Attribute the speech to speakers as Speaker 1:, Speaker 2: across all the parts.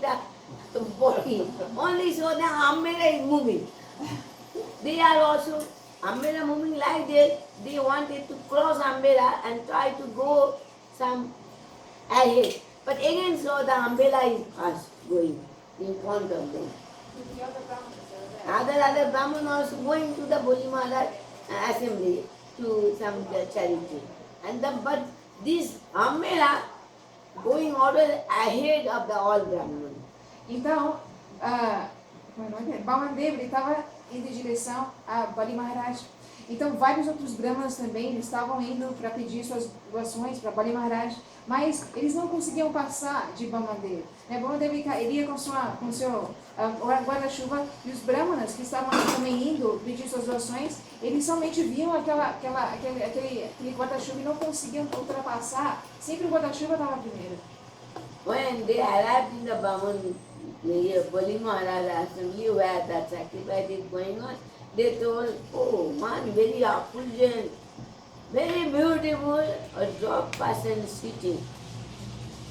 Speaker 1: the body. Only so the Ambela is moving. They are also, Ambela moving like this. They wanted to cross Ambela and try to go some ahead. But again, so the umbrella is fast going in front of them. Other Brahman also going to the Boli Maharaj assembly to some charity. But this umbrella going always ahead of the all Brahman.
Speaker 2: Então, Balmandev estava indo em direção a Bali Maharaj. Então, vários outros brahmanas também estavam indo para pedir suas doações para Bali Maharaj, mas eles não conseguiam passar de Balmandev. Balmandev iria com seu guarda-chuva, e os brahmanas que estavam também indo pedir suas doações, eles somente viam aquele guarda-chuva e não conseguiam ultrapassar. Sempre o guarda-chuva estava primeiro.
Speaker 1: When they arrived in the Bali Maharaj assembly where that sacrifice is going on, they told, oh, one very opulent, very beautiful, a dwarf person sitting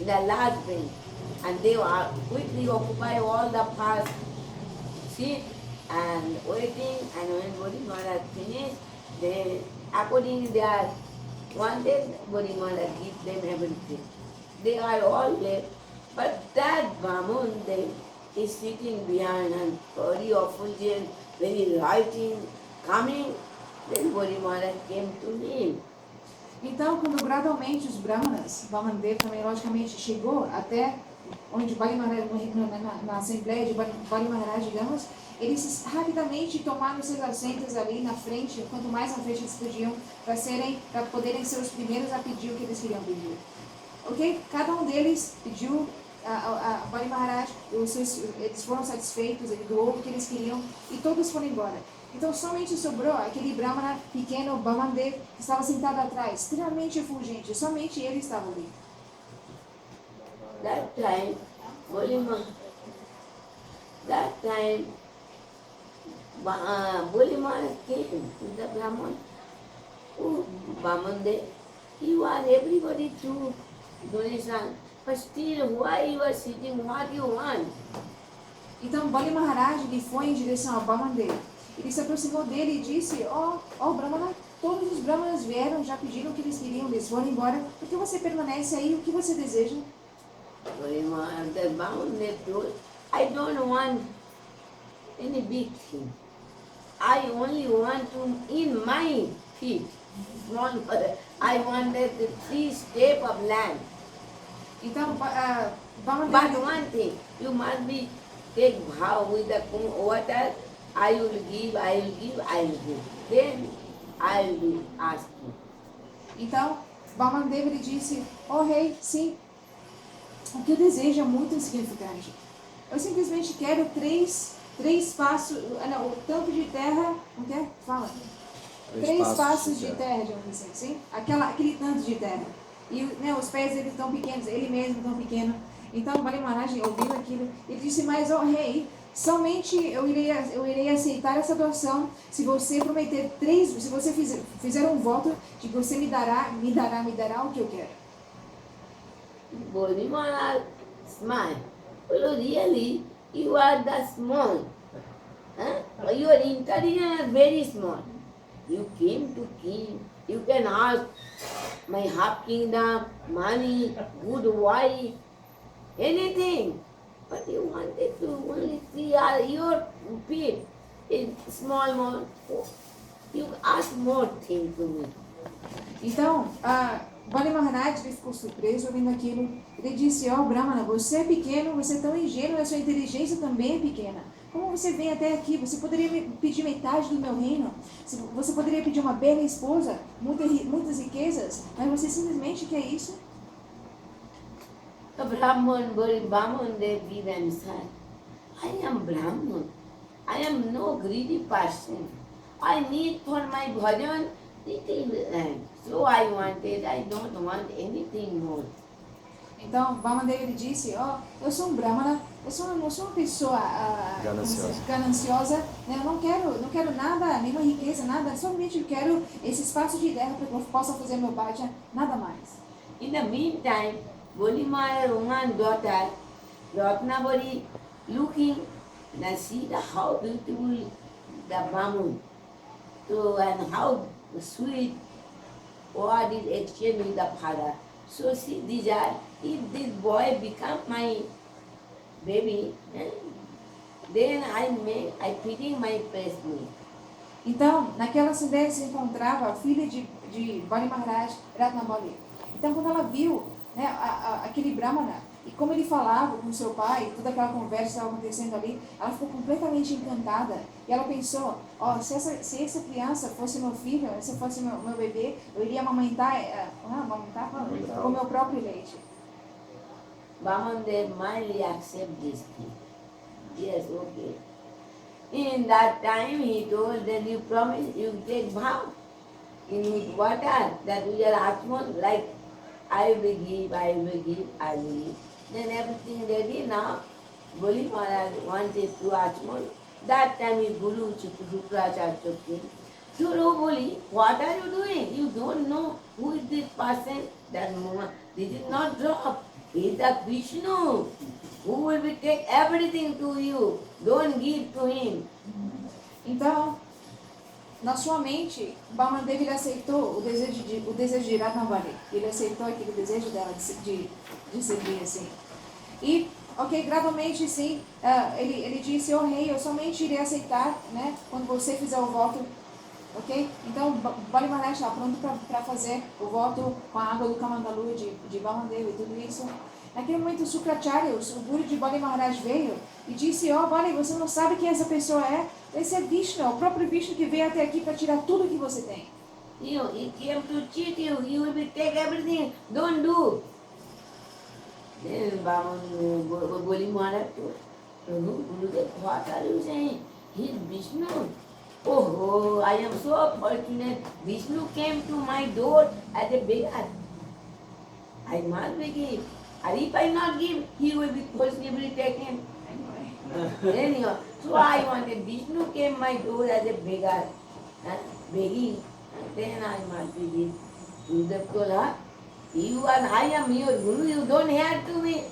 Speaker 1: in a large bench. And they quickly occupy all the first seat and waiting. And when Bodhi Maharaj finished, they, according to their wanted, Bodhi Maharaj give them everything. They are all left. But that Brahman, they is sitting behind and very effulgent, very writing, coming. Then Bodhi Maharaj came to me.
Speaker 2: Então, quando gradualmente os brahmanas, Balmandev também logicamente chegou até onde Bali Maharaj, na assembleia de Bali Maharaj, digamos, eles rapidamente tomaram seus assentos ali na frente, quanto mais na frente eles podiam, para poderem ser os primeiros a pedir o que eles queriam pedir. Ok? Cada um deles pediu a Bali Maharaj, eles foram satisfeitos, ele doou o que eles queriam e todos foram embora. Então somente sobrou aquele brahmana pequeno, Balmandev, que estava sentado atrás, extremamente efulgente, somente ele estava ali.
Speaker 1: That time, Boli Maharaj came to the Brahman. Oh, Brahmandev, you are everybody to donation, but still why you are sitting, what you want?
Speaker 2: Então Bali Maharaj ele foi em direção a Balmandev. Ele se aproximou dele e disse, Brahmana, todos os brahmanas vieram, já pediram o que eles queriam, eles foram embora, por que você permanece aí, o que você deseja?
Speaker 1: The Brahman told, I don't want any big thing. I only want to, in my feet, small, I wanted the 3 steps of land.
Speaker 2: Então,
Speaker 1: But one thing, you must be take vow with the water, I will give, I will give, I will give. Then I will be asking.
Speaker 2: Então, Balmandev ele disse, rei, sim, o que eu desejo é muito insignificante. Eu simplesmente quero 3 passos, o tanto de terra, o que é? Fala. 3 passos de terra, digamos assim, sim? Aquele tanto de terra. E os pés eles tão pequenos, ele mesmo tão pequeno. Então, Bali Maharaj ouviu aquilo, ele disse, mas rei, somente eu irei aceitar essa doação se você prometer se você fizer um voto de que você me dará o que eu quero.
Speaker 1: Bodhi Maharaj smiled. Well, really, you are the small. Huh? Your intelligence is very small. You came to king. You can ask my half kingdom, money, good wife, anything. But you wanted to only see your feet in small. You ask more things to me.
Speaker 2: Então, Bali Maharaj ele ficou surpreso ouvindo aquilo. Ele disse, Brahmana, você é pequeno, você é tão ingênuo, a sua inteligência também é pequena. Como você vem até aqui? Você poderia me pedir metade do meu reino? Você poderia pedir uma bela esposa, muitas riquezas, mas você simplesmente quer isso?
Speaker 1: The Brahman, they give answer. I am Brahman. I am no greedy person. I need for my bhajan little land. So I wanted, I don't want anything more.
Speaker 2: Então, Balmandev ele disse, eu sou um Brahmana, eu não sou uma pessoa gananciosa, né? Eu não quero nada, nenhuma riqueza, nada, somente eu quero esse espaço de terra para que eu possa fazer meu bhajan, nada mais.
Speaker 1: In the meantime, Boli Maharaj's one daughter Ratnabari looking and see the how beautiful the Bamun. So and how sweet what is exchange with the father. So see these are if this boy become my baby, then I feeding my breast milk.
Speaker 2: Então, naquela cidade se encontrava a filha de Bali Maharaj, Ratnabali. Então, quando ela viu, né, aquele Brahmana, e como ele falava com seu pai, toda aquela conversa que estava acontecendo ali, ela ficou completamente encantada. E ela pensou, se essa criança fosse meu filho, se fosse meu bebê, eu iria amamentar com o meu próprio leite.
Speaker 1: Bamandev mildly accept this thing. Yes, okay. In that time he told that you promise you take vow in with water that we are Atman, like I will give, I will give, I will give. Then everything ready now. Boli Maharaj wanted to Atman. That time his Guru Shukracharya took him. Guru Boli, what are you doing? You don't know who is this person? That moment. This is not drop. He is the Vishnu who will be take everything to you. Don't give to him.
Speaker 2: Então, na sua mente, Bamandev ele aceitou o desejo de Ratnabali. Ele aceitou aquele desejo dela de servir assim. E, ok, gradualmente sim, ele disse, rei, eu somente irei aceitar, né, quando você fizer o voto, ok? Então, Bali Maharaj está pronto para fazer o voto com a água do Kamandalu de Bamandev e tudo isso. Naquele momento, o Sukracharya, o guru de Bali Maharaj veio e disse, Bali, você não sabe quem essa pessoa é? Esse é Vishnu, o próprio Vishnu que veio até aqui para tirar tudo que você tem.
Speaker 1: He came to cheat you. He will be take everything. Don't do. Then Boli Maharaj told, Gurudev, what are you saying? He is Vishnu. Oh, I am so fortunate. Vishnu came to my door as a beggar. I must be give. And if I not give, he will be forcibly taken. Anyhow, so I wanted Vishnu came my door as a beggar, begging. Then I must be give. Gurudev told her, I am your Guru, you don't hear to me.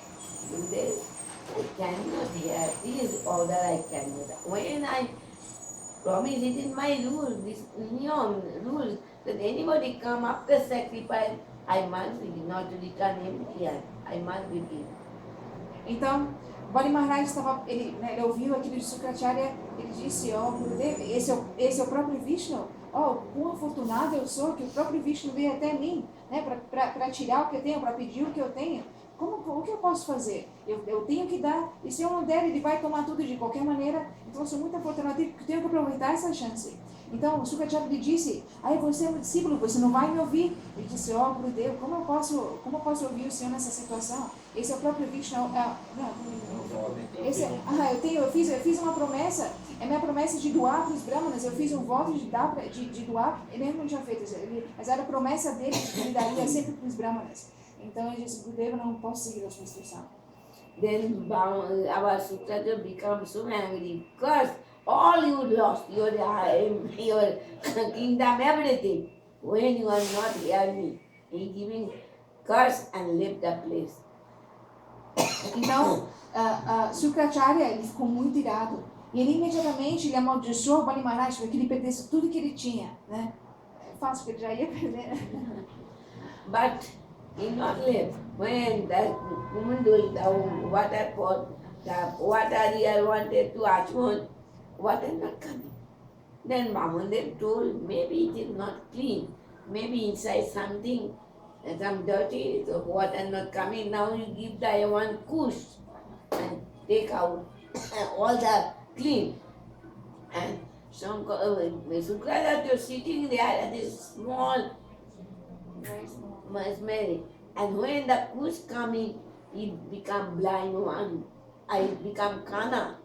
Speaker 1: Gurudev, I cannot hear. This order I cannot. When I promise it is my rule, this rules, that anybody come after sacrifice, I must be not to return empty. I must be give.
Speaker 2: Então, Bali Maharaj ele ouviu aquilo de Sukracharya, ele disse, Gurudev, esse é o próprio Vishnu? Quão afortunado eu sou que o próprio Vishnu veio até mim, né, para tirar o que eu tenho, para pedir o que eu tenho. O que eu posso fazer? Eu tenho que dar, e se eu não der, ele vai tomar tudo de qualquer maneira. Então, eu sou muito afortunado e tenho que aproveitar essa chance. Então, o Sukracharya lhe disse, você é um discípulo, você não vai me ouvir. Ele disse, Gurudev, como eu posso ouvir o Senhor nessa situação? Esse é o próprio Vishnu. Eu fiz uma promessa, é minha promessa de doar para os Brahmanas, eu fiz um voto de doar, ele ainda não tinha feito isso, mas era a promessa dele que ele daria sempre para os Brahmanas. Então ele disse, Gurudev, eu não posso seguir a sua instrução.
Speaker 1: Then our Sukracharya becomes so angry, curse, all you lost, your kingdom, everything. When you are not hearing me, he giving curse and left the place.
Speaker 2: Então, Sukracharya, ele ficou muito irado. E ele imediatamente amaldiçoou Bali Maharaj para que ele perdesse tudo que ele tinha, né? É fácil, porque ele já ia perder.
Speaker 1: But he not left. When that woman doing the waterfall, the water here wanted to Achman, water not coming. Then Bamandev told, maybe it is not clean. Maybe inside something, some dirty, the water not coming. Now you give the one kush and take out all the clean. And Sukracharya sitting there at this small, smelly. And when the kush coming, he become blind one. I become kana.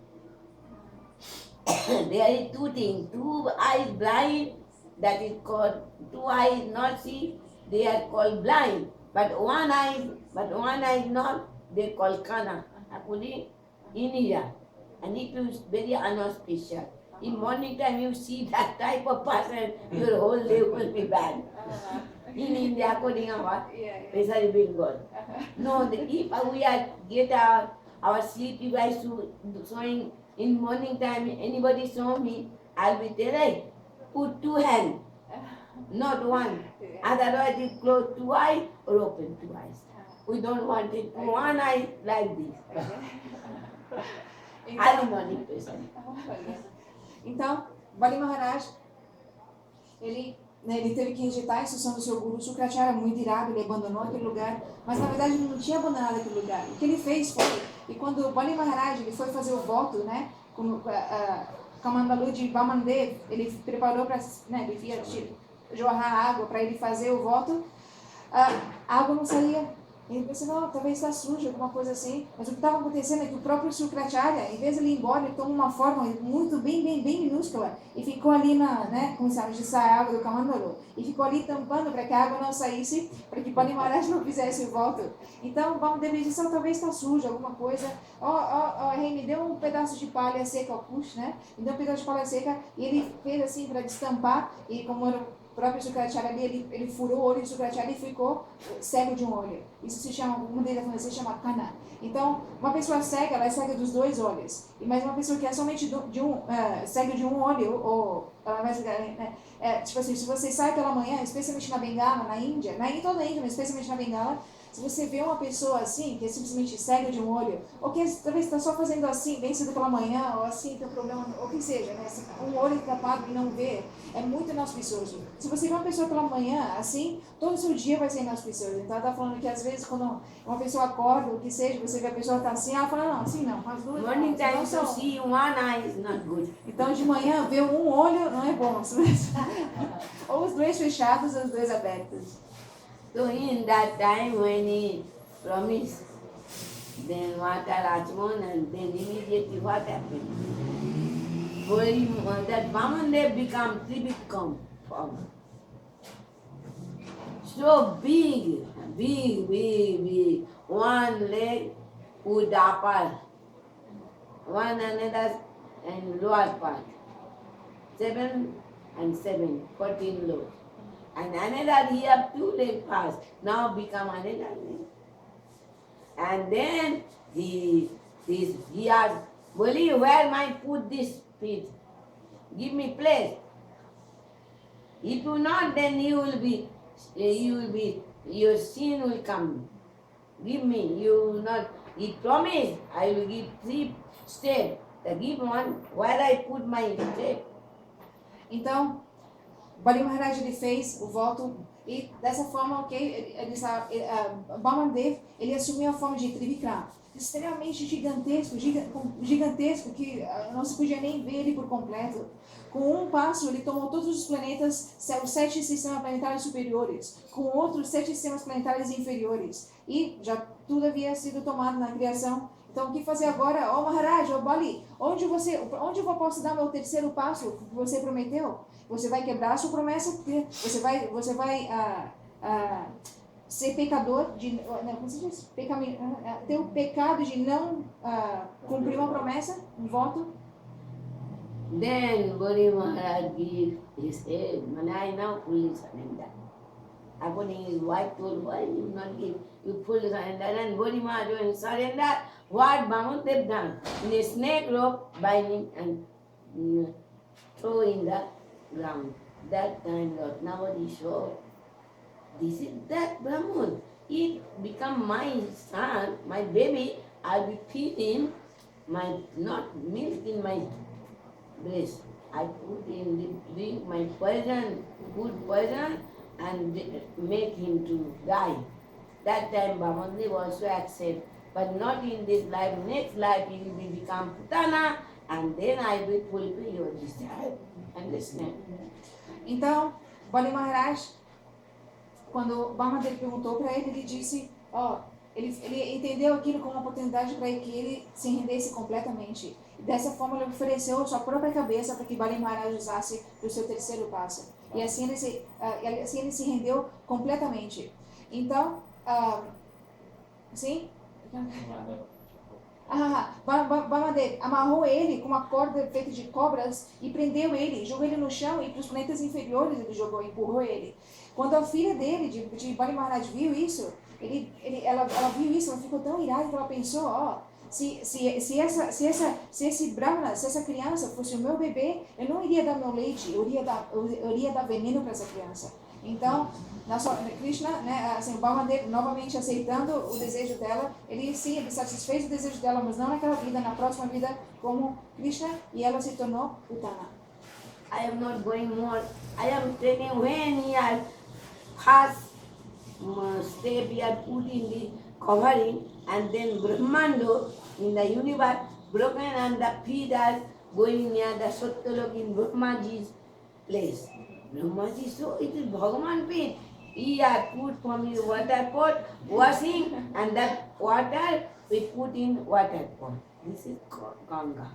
Speaker 1: There is two things. Two eyes blind, that is called, two eyes not see, they are called blind. But one eye not, they call kana. Actually, in India. And it is very unauspicious. In morning time you see that type of person, your whole day will be bad. In India, according to what? Especially Bengal. No, if we are get our sleep you guys showing in morning time, anybody show me, I'll be there, hey, put two hands, not one. Otherwise you close two eyes or open two eyes. We don't want it one eye like this. Early morning person.
Speaker 2: Então, Bali Maharaj, ele teve que rejeitar a instrução do seu guru. Sukracharya, muito irado, ele abandonou aquele lugar, mas na verdade ele não tinha abandonado aquele lugar. O que ele fez foi, e quando Bali Maharaj ele foi fazer o voto, né, com Kamandalu de Vamandev, ele preparou para, né, ele ia jorrar água para ele fazer o voto, a água não saía. Ele pensou, não, talvez está sujo, alguma coisa assim. Mas o que estava acontecendo é que o próprio Sukracharya, em vez de ele ir embora, ele tomou uma forma muito bem minúscula e ficou ali né, como se chama, de sair a água do Kamandalu. E ficou ali tampando para que a água não saísse, para que Bali Maharaj não fizesse o voto. Então, vamos dever dizer, talvez está sujo, alguma coisa. Rei, me deu um pedaço de palha seca, puxa, né? Me deu um pedaço de palha seca e ele fez assim para destampar. E como era o próprio Sukracharya ali, ele furou o olho de Sukracharya e ficou cego de um olho. Isso se chama, uma deles se chama kana. Então, uma pessoa cega, ela é cega dos dois olhos. Mas uma pessoa que é somente cega de um olho, ou tipo assim, se você sai pela manhã, especialmente na Bengala, na Índia, em toda a Índia, mas especialmente na Bengala, se você vê uma pessoa assim, que é simplesmente cega de um olho, ou que talvez está só fazendo assim, bem cedo pela manhã, ou assim, tem um problema, ou que seja, né? Um olho tapado e não vê, é muito inauspicioso. Se você vê uma pessoa pela manhã, assim, todo o seu dia vai ser inauspicioso. Então, ela está falando que às vezes, quando uma pessoa acorda, ou que seja, você vê a pessoa está assim, ela fala, não, assim não, as duas
Speaker 1: Morning time
Speaker 2: não
Speaker 1: to
Speaker 2: são.
Speaker 1: see one eye is not good.
Speaker 2: Então, de manhã, ver um olho não é bom. Ou os dois fechados, ou os dois abertos.
Speaker 1: So in that time when he promised, then what Rachman, and then immediately what happened? For him, that Vamandev become Tribikam form. So big. One leg would upper, one another and lower part. 7 and 7, 14 loads. And another he have 2 leg first, now become another leg. And then he asked, Boli, where might put this feet? Give me place. If you not, then your sin will come. Give me, you will not. He promised, I will give 3 steps. Give one, where I put my step.
Speaker 2: Então, Bali Maharaj ele fez o voto e dessa forma, ok, Vamandev, ele assumiu a forma de Trivikram, extremamente gigantesco, que não se podia nem ver ele por completo. Com um passo, ele tomou todos os planetas, os 7 sistemas planetários superiores, com outros 7 sistemas planetários inferiores. E já tudo havia sido tomado na criação. Então, o que fazer agora? Maharaj, Bali, onde eu posso dar meu terceiro passo que você prometeu? Você vai quebrar a sua promessa, porque você vai ser pecador como se diz? Ter o pecado de não cumprir uma promessa, um voto.
Speaker 1: Then Bori Maharaj gave his head, I now fully surrender. According his wife told, why you not give, you fully surrender. And Bori Maharaj will surrender what Vamandev done. In a snake rope, binding and throw in the ground. That time Lord nobody saw. This is that Brahman. He become my son, my baby. I'll be feeding not milk in my breast. I put in the drink my poison, good poison, and make him to die. That time Vamandev also accept. But not in this life. Next life he will become Putana, and then I will fulfill your desire. Understand?
Speaker 2: Então, Bali Maharaj, quando Vamandev perguntou para ele, ele disse, ele entendeu aquilo como uma oportunidade para que ele se rendesse completamente. E dessa forma ele ofereceu sua própria cabeça para que Bali Maharaj usasse para o seu terceiro passo. E assim ele se rendeu completamente. Então, sim? Vamandev amarrou ele com uma corda feita de cobras e prendeu ele, jogou ele no chão e para os planetas inferiores ele empurrou ele. Quando a filha dele, de Bali Maharaj, viu isso, ela viu isso, ela ficou tão irada que ela pensou, se esse Brahmana, se essa criança fosse o meu bebê, eu não iria dar meu leite, eu iria dar veneno para essa criança. Então, Krishna, né, assim, o Balmadev novamente aceitando o desejo dela, ele satisfez o desejo dela, mas não naquela vida, na próxima vida como Krishna, e ela se tornou Utana.
Speaker 1: I am not going more. I am telling when he had first step he had put in the covering, and then Brahmando in the universe broken, and the feet are going near the Satyalok in Brahmaji's place. Brahmaji, so it is Bhagavan feet. He had put from his water pot, washing, and that water we put in water pot. This is Ganga.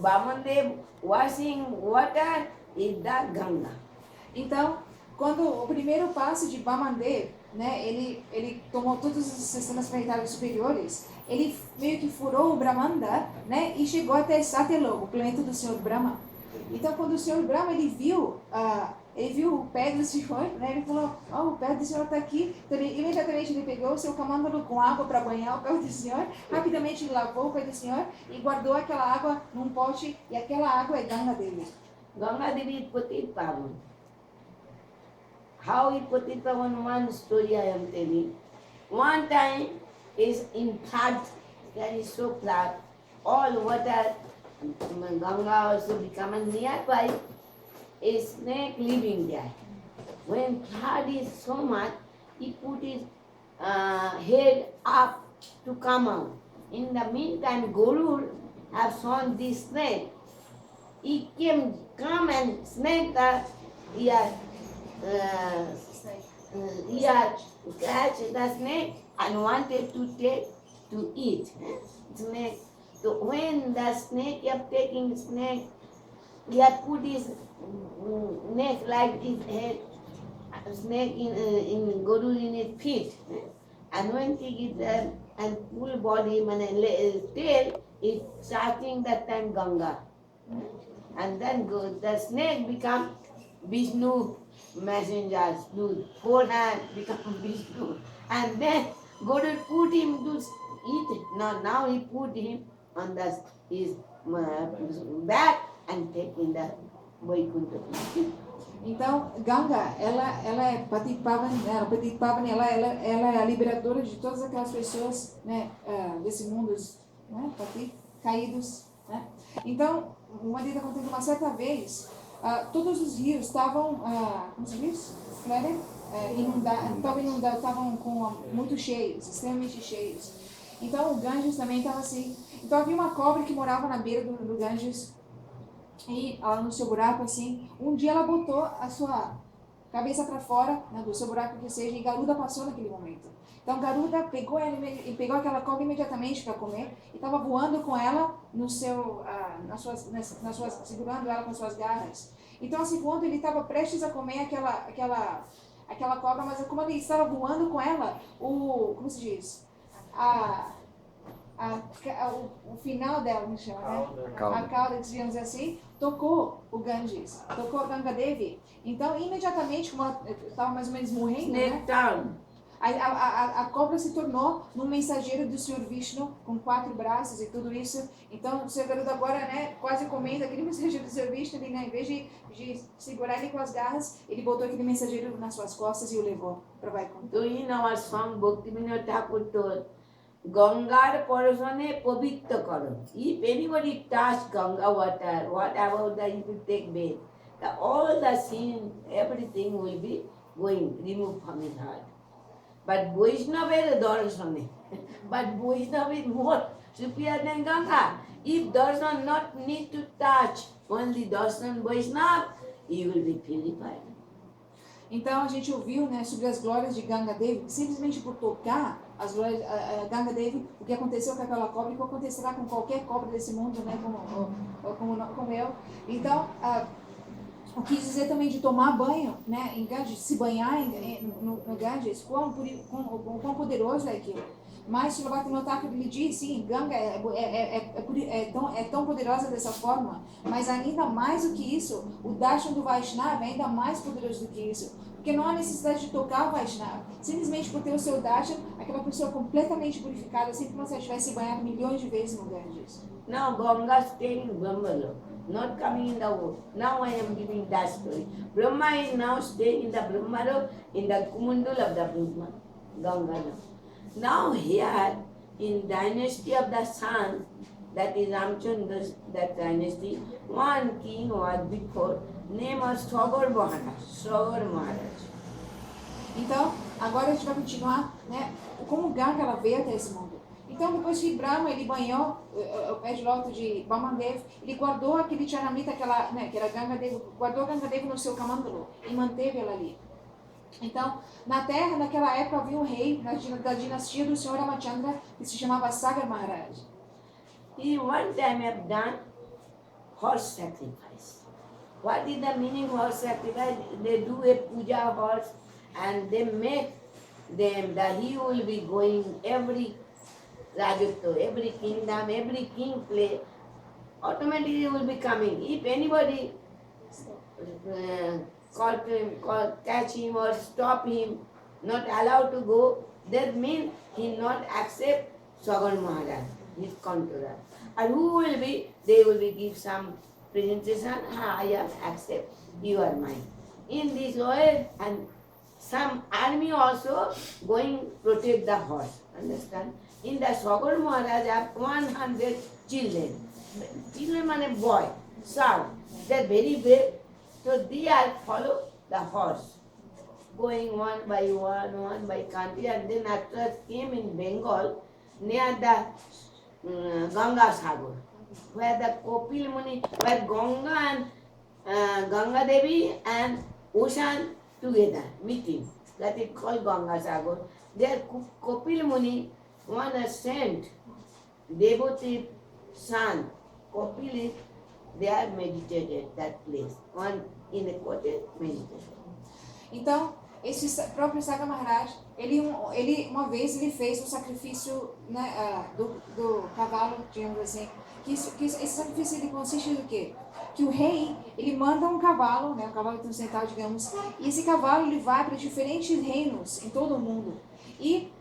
Speaker 1: Vamandev washing water is the Ganga.
Speaker 2: Então, quando o primeiro passo de Vamandev, né, ele tomou todos os sistemas planetários superiores, ele meio que furou o Brahmanda, né, e chegou até Satyalok, o planeta do Senhor Brahma. Então, quando o Senhor Brahma ele viu o pé do Senhor, né, ele falou, o pé do Senhor está aqui. Então, imediatamente ele pegou o seu camândalo com água para banhar o pé do Senhor, rapidamente ele lavou o pé do Senhor e guardou aquela água num pote, e aquela água é Ganga Devi.
Speaker 1: Ganga Devi is Patit Pavan. How is Patit Pavan? One story I am telling. One time is in flood, there is so flood, all water, Ganga also becoming nearby, a snake living there. When flood is so much, he put his head up to come out. In the meantime, Guru have shown this snake. He come and snake the catch the snake and wanted to take to eat snake. So when the snake kept taking snake, he had put his neck like his head, snake in Guru in his feet, and when he gets and full body, tail is starting that time Ganga, and then the snake become Vishnu messengers, four hands become Vishnu, and then Guru put him to eat. Now he put him on his back and take in the Vaikuntha.
Speaker 2: Então, Ganga, ela é Patit Pavan, ela é a liberadora de todas aquelas pessoas, né, desse mundo, né, Patit, caídos, né? Então, uma vez aconteceu uma certa vez, todos os rios estavam, como se diz? Estavam muito cheios, extremamente cheios. Então, o Ganges também estava assim. Então, havia uma cobra que morava na beira do Ganges, e ela no seu buraco assim, um dia ela botou a sua cabeça para fora, né, do seu buraco que seja, e Garuda passou naquele momento. Então Garuda pegou aquela cobra imediatamente para comer e estava voando com ela no seu, segurando ela com suas garras. Então assim voando, ele estava prestes a comer aquela cobra, mas como ele estava voando com ela, como se diz, o final dela, me chama, né? A cauda, digamos assim, tocou o Ganges, tocou a Ganga Devi. Então, imediatamente, como ela estava mais ou menos morrendo, né? A cobra se tornou um mensageiro do Senhor Vishnu, com 4 braços e tudo isso. Então, o Senhor Garuda agora, né, quase comendo aquele mensageiro do Senhor Vishnu, ele, né, em vez de segurar ele com as garras, ele botou aquele mensageiro nas suas costas e o levou para Vaikuntha.
Speaker 1: So in our song, Bhaktivinoda Thakur told, Gangar porosane pavitra karo. If anybody touch Ganga water, what about that if you take bath? All the sin, everything will be removed from his heart. But Vaishnava is Darshan. But Vaishnava is more superior than Ganga. If Darshan not need to touch only Darshan Vaishnava, he will be purified.
Speaker 2: Então a gente ouviu, né, sobre as glórias de Ganga Devi, simplesmente por tocar as glórias de Ganga Devi, o que aconteceu com aquela cobra e o que acontecerá com qualquer cobra desse mundo, né, como eu. Então, o que dizer também de tomar banho, né, em Ganges, se banhar no Ganges, quão poderoso é aquilo. Mas Srila Bhaktivinoda Thakur lhe diz, sim, Ganga é tão poderosa dessa forma, mas ainda mais do que isso, o Darshan do Vaishnava é ainda mais poderoso do que isso. porque não há necessidade de tocar o Vaishnava. Simplesmente por ter o seu darshan, aquela pessoa completamente purificada, assim como se ela tivesse banhado milhões de vezes no Ganges.
Speaker 1: Now Ganga staying in Brahmaloka, not coming in the world. Now I am giving that story. Brahma is now staying in the Brahmaloka, in the Kumundul of the Brahma, Ganga. Now here, in dynasty of the sun, that is Ramchandra's that dynasty, one king was before, name was Sagar Maharaj. Sagar Maharaj.
Speaker 2: Então, agora a gente vai continuar, né, como Ganga ela veio até esse mundo. Então, depois que Brahma ele banhou o pé de loto de Vamandev, ele guardou aquele charamita, aquela, né, que era Gangadeva, guardou Gangadeva no seu Kamandalo e manteve ela ali. Então, na Terra, naquela época, havia um rei da dinastia do Senhor Ramachandra que se chamava Sagar Maharaj.
Speaker 1: He one time have done horse sacrifice. What is the meaning of horse sacrifice? They do a puja horse and they make them that he will be going every Rajutva, every kingdom, every king play, automatically he will be coming. If anybody catch him or stop him, not allowed to go, that means he not accept Sagar Maharaj, his controller. And who will be? They will be give some presentation, I have accept, you are mine. In this way, and some army also going protect the horse, understand? In the Sagar Maharaj have 100 children. Children mean boy, son, they are very brave. So they are follow the horse, going one by country, and then after came in Bengal, near the Ganga Sagar, where the Kopil Muni, where Ganga and Ganga Devi and ocean together, meeting. That is called Ganga Sagar. There Kopil Muni, one has sent devotee son, Kopil, they are meditated that place. One in a cottage meditated.
Speaker 2: Então, esse próprio Sagar Maharaj, ele uma vez ele fez o sacrifício, né, do cavalo, digamos assim. Que esse sacrifício ele consiste do quê? Que o rei, ele manda um cavalo, né, um cavalo transcendental, digamos, e esse cavalo ele vai para diferentes reinos em todo o mundo. E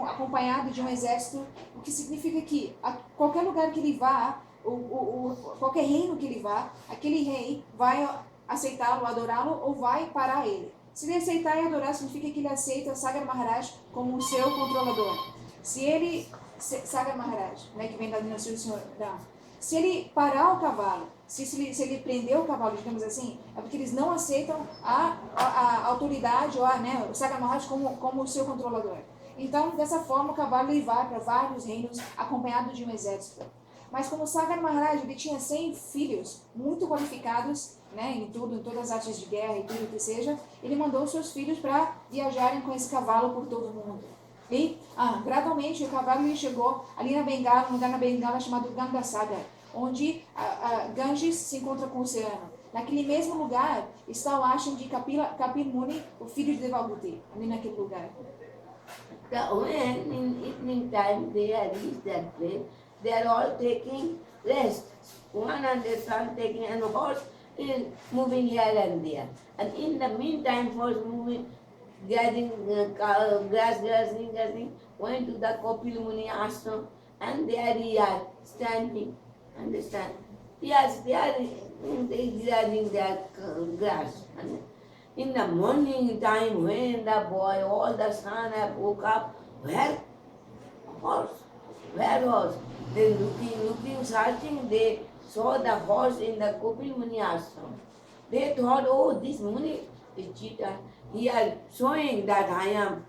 Speaker 2: acompanhado de um exército, o que significa que a qualquer lugar que ele vá, qualquer reino que ele vá, aquele rei vai aceitá-lo, adorá-lo ou vai parar ele. Se ele aceitar e adorar, significa que ele aceita Sagar Maharaj como o seu controlador. Se ele, Sagar Maharaj, né, que vem da dinastia do Senhor Ram, se ele parar o cavalo, se ele prender o cavalo, digamos assim, é porque eles não aceitam a autoridade ou né, o Sagar Maharaj como o seu controlador. Então, dessa forma, o cavalo ele vai para vários reinos acompanhado de um exército. Mas como Sagar Maharaj ele tinha 100 filhos muito qualificados, né, em todas as artes de guerra e tudo que seja, ele mandou seus filhos para viajarem com esse cavalo por todo o mundo. E gradualmente o cavalo ele chegou ali na Bengala, um lugar na Bengala chamado Ganga Sagar, onde Ganges se encontra com o oceano. Naquele mesmo lugar está o ashram de Kapil Muni, o filho de Devahuti, ali naquele lugar.
Speaker 1: When in evening time they are reached that place, they are all taking rest. 100 son taking, and horse is moving here and there. And in the meantime, horse moving, gathering grass, going to the Kopil Muni ashram, and there he are standing, understand? Yes, they are gathering their grass. And in the morning time, when the boy, all the sun have woke up, where horse? Where horse? They looking, searching, they saw the horse in the Kopil Muni ashram. They thought, oh, this Muni is cheater. He is showing that I am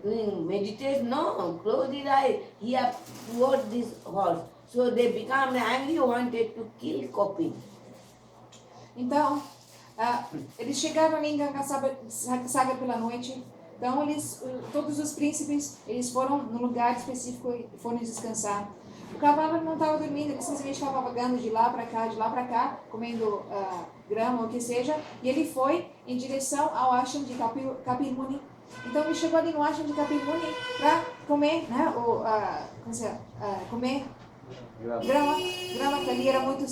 Speaker 1: doing meditation. No, close his eyes. He has brought this horse. So they become angry, wanted to kill Kopil.
Speaker 2: Então, eles chegaram ali em Ganga Sagar pela noite. Então, todos os príncipes, eles foram num lugar específico e foram descansar. O cavalo não estava dormindo, ele simplesmente estava vagando de lá para cá, comendo grama ou o que seja. E ele foi em direção ao ashram de Kapil Muni. Então, ele chegou ali no ashram de Kapil Muni para comer, né, comer grama que ali era muito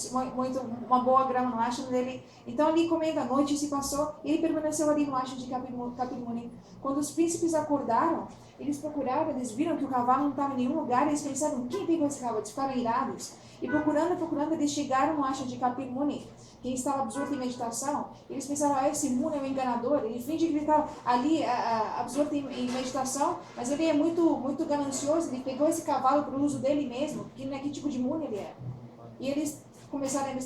Speaker 2: uma boa grama no ashram dele. Então ali comendo a noite se passou e ele permaneceu ali no ashram de Kapil Muni. Quando os príncipes acordaram, eles procuraram, eles viram que o cavalo não estava em nenhum lugar, eles pensaram, quem pegou esse cavalo? Eles ficaram irados. E procurando, eles chegaram no ashram de Kapil Muni, quem estava absorto em meditação. Eles pensaram, esse Muni é um enganador, ele finge que ele está ali absorto em meditação, mas ele é muito ganancioso, ele pegou esse cavalo para o uso dele mesmo, que tipo de Muni ele é. E eles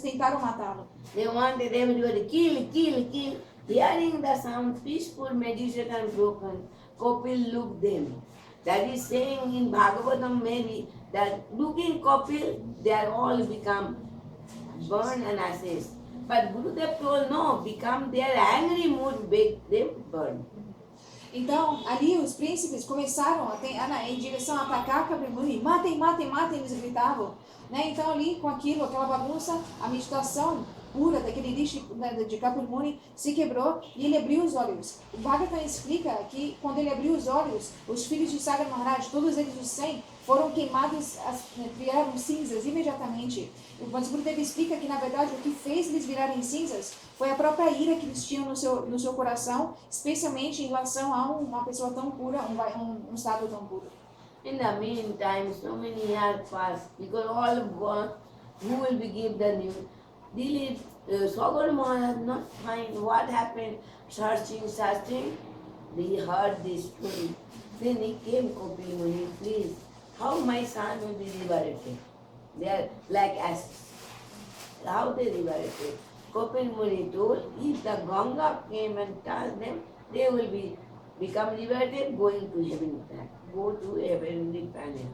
Speaker 2: tentaram matá-lo.
Speaker 1: They wanted everybody kill, kill, kill. Hearing the sound, peaceful meditation broken, Kopil looked them. That is saying in Bhagavatam maybe that looking Kopil, they are all become burned and ashes. But Gurudev told no, become their angry mood, make them burn.
Speaker 2: Então, ali os príncipes começaram em direção a atacar Kapil Muni. Matem, matem, matem, eles gritavam. Né? Então, ali com aquilo, aquela bagunça, a meditação pura daquele lixo de Kapil Muni se quebrou e ele abriu os olhos. O Bhagavatam explica que quando ele abriu os olhos, os filhos de Sagar Maharaj, todos eles os 100, foram queimados, viraram cinzas imediatamente. O Gurudev explica que, na verdade, o que fez eles virarem cinzas foi a própria ira que eles tinham no seu coração, especialmente em relação a uma pessoa tão pura, um estado tão puro.
Speaker 1: In the meantime, so many years passed, because all gone, who will be give the news? Dilip, Sagar Maharaj not find what happened, searching, he heard this story. Then he came, Kopil Muni, please, how my son will be liberated? They are like ashes. How they liberated? Kopil Muni told, if the Ganga came and touched them, they will become liberated, going to heaven planet. Go to heavenly planet.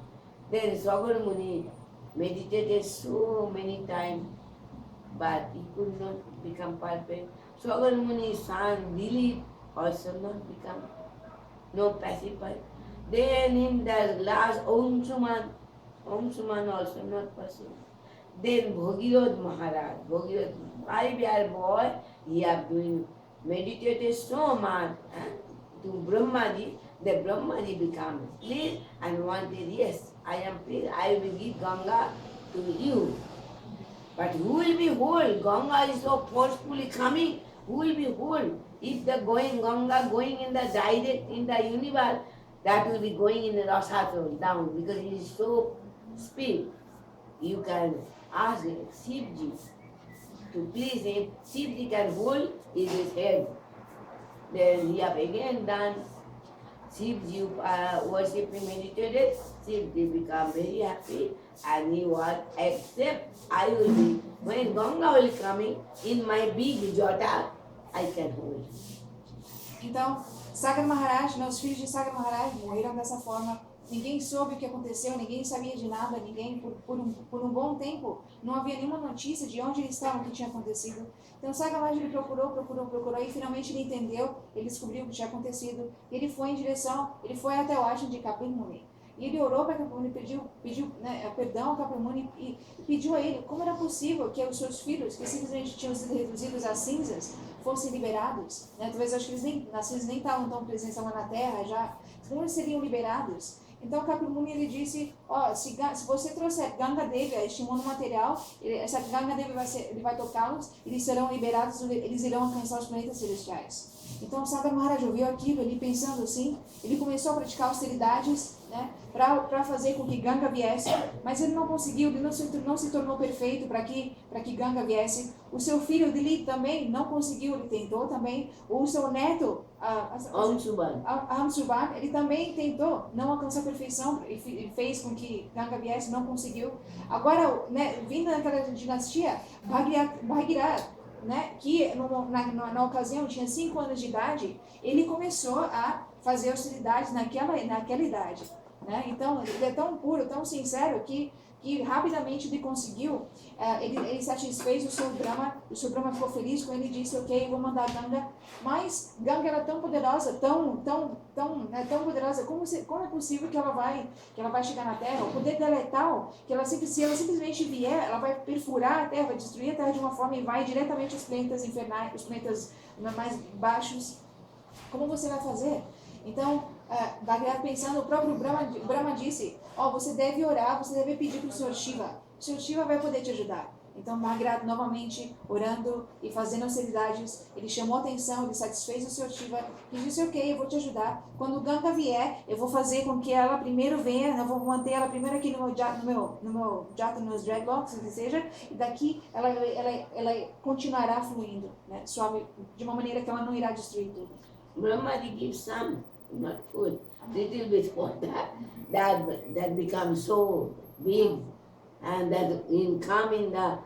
Speaker 1: Then Sagar Muni meditated so many times, but he could not become perfect. Sagar Muni's son Dilip also not become no pacified. Then in the last Om Suman also not possible. Then Bhagirath Maharaj, 5-year boy, he have been meditated so much to Brahmaji, that Brahmaji became pleased and wanted, yes, I am pleased, I will give Ganga to you. But who will be whole? Ganga is so forcefully coming. Who will be whole? If the Ganga going in the direct in the universe, that will be going in the Rasatron down because it is so speed. You can ask Shivji to please him. Shivji can hold his head. Then he have again done Shivji worshipping, meditated. Shivji become very happy and he was accept I will be when Ganga will coming in my big jota I can hold.
Speaker 2: Então, Sagar Maharaj, os filhos de Sagar Maharaj morreram dessa forma. Ninguém soube o que aconteceu, ninguém sabia de nada, ninguém, por um bom tempo, não havia nenhuma notícia de onde eles estavam, o que tinha acontecido. Então Sagar Maharaj ele procurou e finalmente ele entendeu, ele descobriu o que tinha acontecido. Ele foi até o ashram de Kapil Muni. E ele orou para Kapil Muni, pediu perdão a Kapil Muni e pediu a ele como era possível que os seus filhos, que simplesmente tinham sido reduzidos a cinzas, fossem liberados. Talvez acho que eles nem estavam tão presentes lá na Terra já, como eles seriam liberados? Então Kapil Muni ele disse, se você trouxer Ganga Devi a este mundo material, essa Ganga Devi ele vai tocá-los, eles serão liberados, eles irão alcançar os planetas celestiais. Então Sagar Maharaj ouviu aquilo, ele pensando assim, ele começou a praticar austeridades, para fazer com que Ganga viesse, mas ele não conseguiu, ele não se tornou perfeito para que Ganga viesse. O seu filho Dilip também não conseguiu, ele tentou também. O seu neto, Amsuban, ele também tentou, não alcançou a perfeição, ele fez com que Ganga viesse, não conseguiu. Agora, vindo daquela dinastia, Bhagirath, que na ocasião tinha 5 anos de idade, ele começou a fazer austeridades naquela idade. Então, ele é tão puro, tão sincero, que rapidamente ele conseguiu, ele satisfez o seu Brahma ficou feliz com ele e disse, ok, vou mandar Ganga. Mas Ganga era tão poderosa, tão poderosa, como é possível que ela vai chegar na Terra? O poder dela é tal, que se ela simplesmente vier, ela vai perfurar a Terra, vai destruir a Terra de uma forma e vai diretamente aos planetas infernais, os planetas mais baixos. Como você vai fazer? Então, Bhagirath pensando, o próprio Brahma disse, você deve orar, você deve pedir para o Senhor Shiva, seu Shiva vai poder te ajudar. Então, Bhagirath novamente orando e fazendo austeridades, ele chamou a atenção, ele satisfez o seu Shiva e disse, ok, eu vou te ajudar. Quando Ganga vier, eu vou fazer com que ela primeiro venha, eu vou manter ela primeiro aqui no meu jata, nos meus dreadlocks, o que seja, e daqui ela continuará fluindo, né, suave, de uma maneira que ela não irá destruir tudo.
Speaker 1: Brahmaji gives some, not food, little bit water, that becomes so big, and that come in the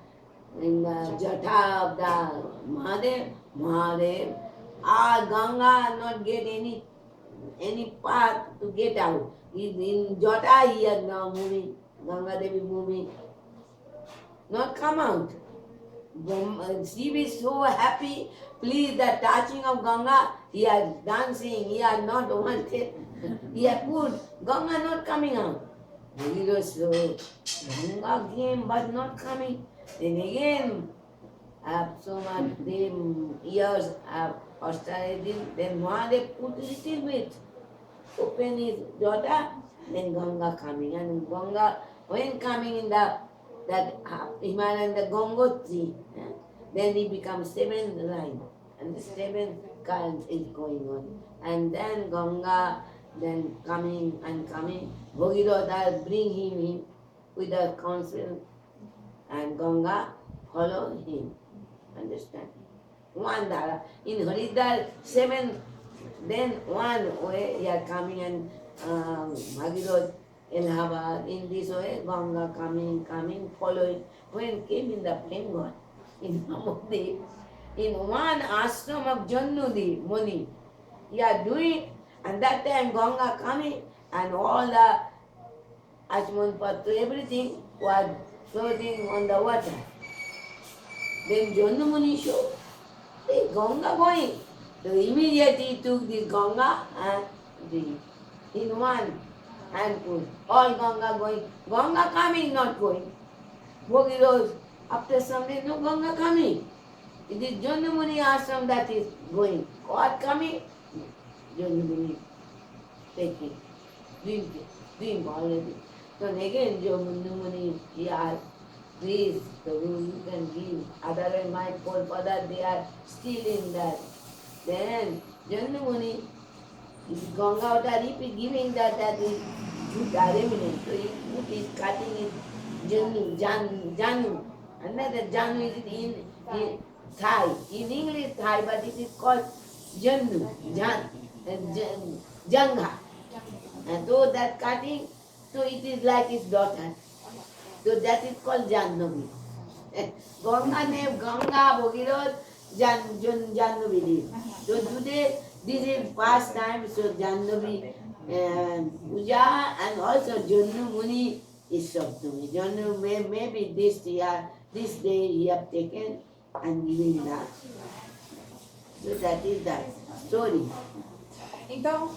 Speaker 1: jata of the Mahadev, Ganga not get any path to get out. In jata he is now moving, Ganga Devi moving, not come out. Shiva is so happy, please the touching of Ganga, he is dancing, he is not wanted, he is put, Ganga not coming out. He was so, Ganga came but not coming. Then again, so much years of austerity, then Mahadev put little bit, open his daughter, then Ganga coming. And Ganga, when coming in that Himalayan, the Gangotri, then he becomes 7 line, and the 7 current is going on. And then Ganga, then coming and coming, Bhagirath bring him in with the counsel, and Ganga follow him. Understand? One Dhara. In Haridwar, 7, then one way he are coming, and Bhagirath, Allahabad, in this way, Ganga coming, following. When came in the Bengal, in Namodev, in one ashram of Jannudev Muni, he are doing, and that time Ganga coming, and all the Achman Patra, everything was floating on the water. Then Jannu Muni showed, hey, Ganga going. So immediately he took this Ganga and in one and put all Ganga going. Ganga coming, not going. Bhagirath, after some days, no Ganga coming. It is Jannu Muni ashram that is going. What coming? Jannu Muni taking, drink already. So again, Jannu Muni, he asked, please, so you can give. Otherwise, my poor father, they are still in that. Then Jannu Muni, if Ganga Avatar, if he giving that is good arrangement, so he put his cutting his Janu. Another Janu is in Thai. In English Thai, but it is called Jannu, Jangha. And though that cutting, so it is like his daughter. So that is called Jannavi. Ganga name Ganga Bhagirath Jannavi. So today this is past time, so Jannavi Puja and also Jannu Muni is Saptami. Jannu maybe this year, this day he have taken and giving that. So that is the story.
Speaker 2: Então,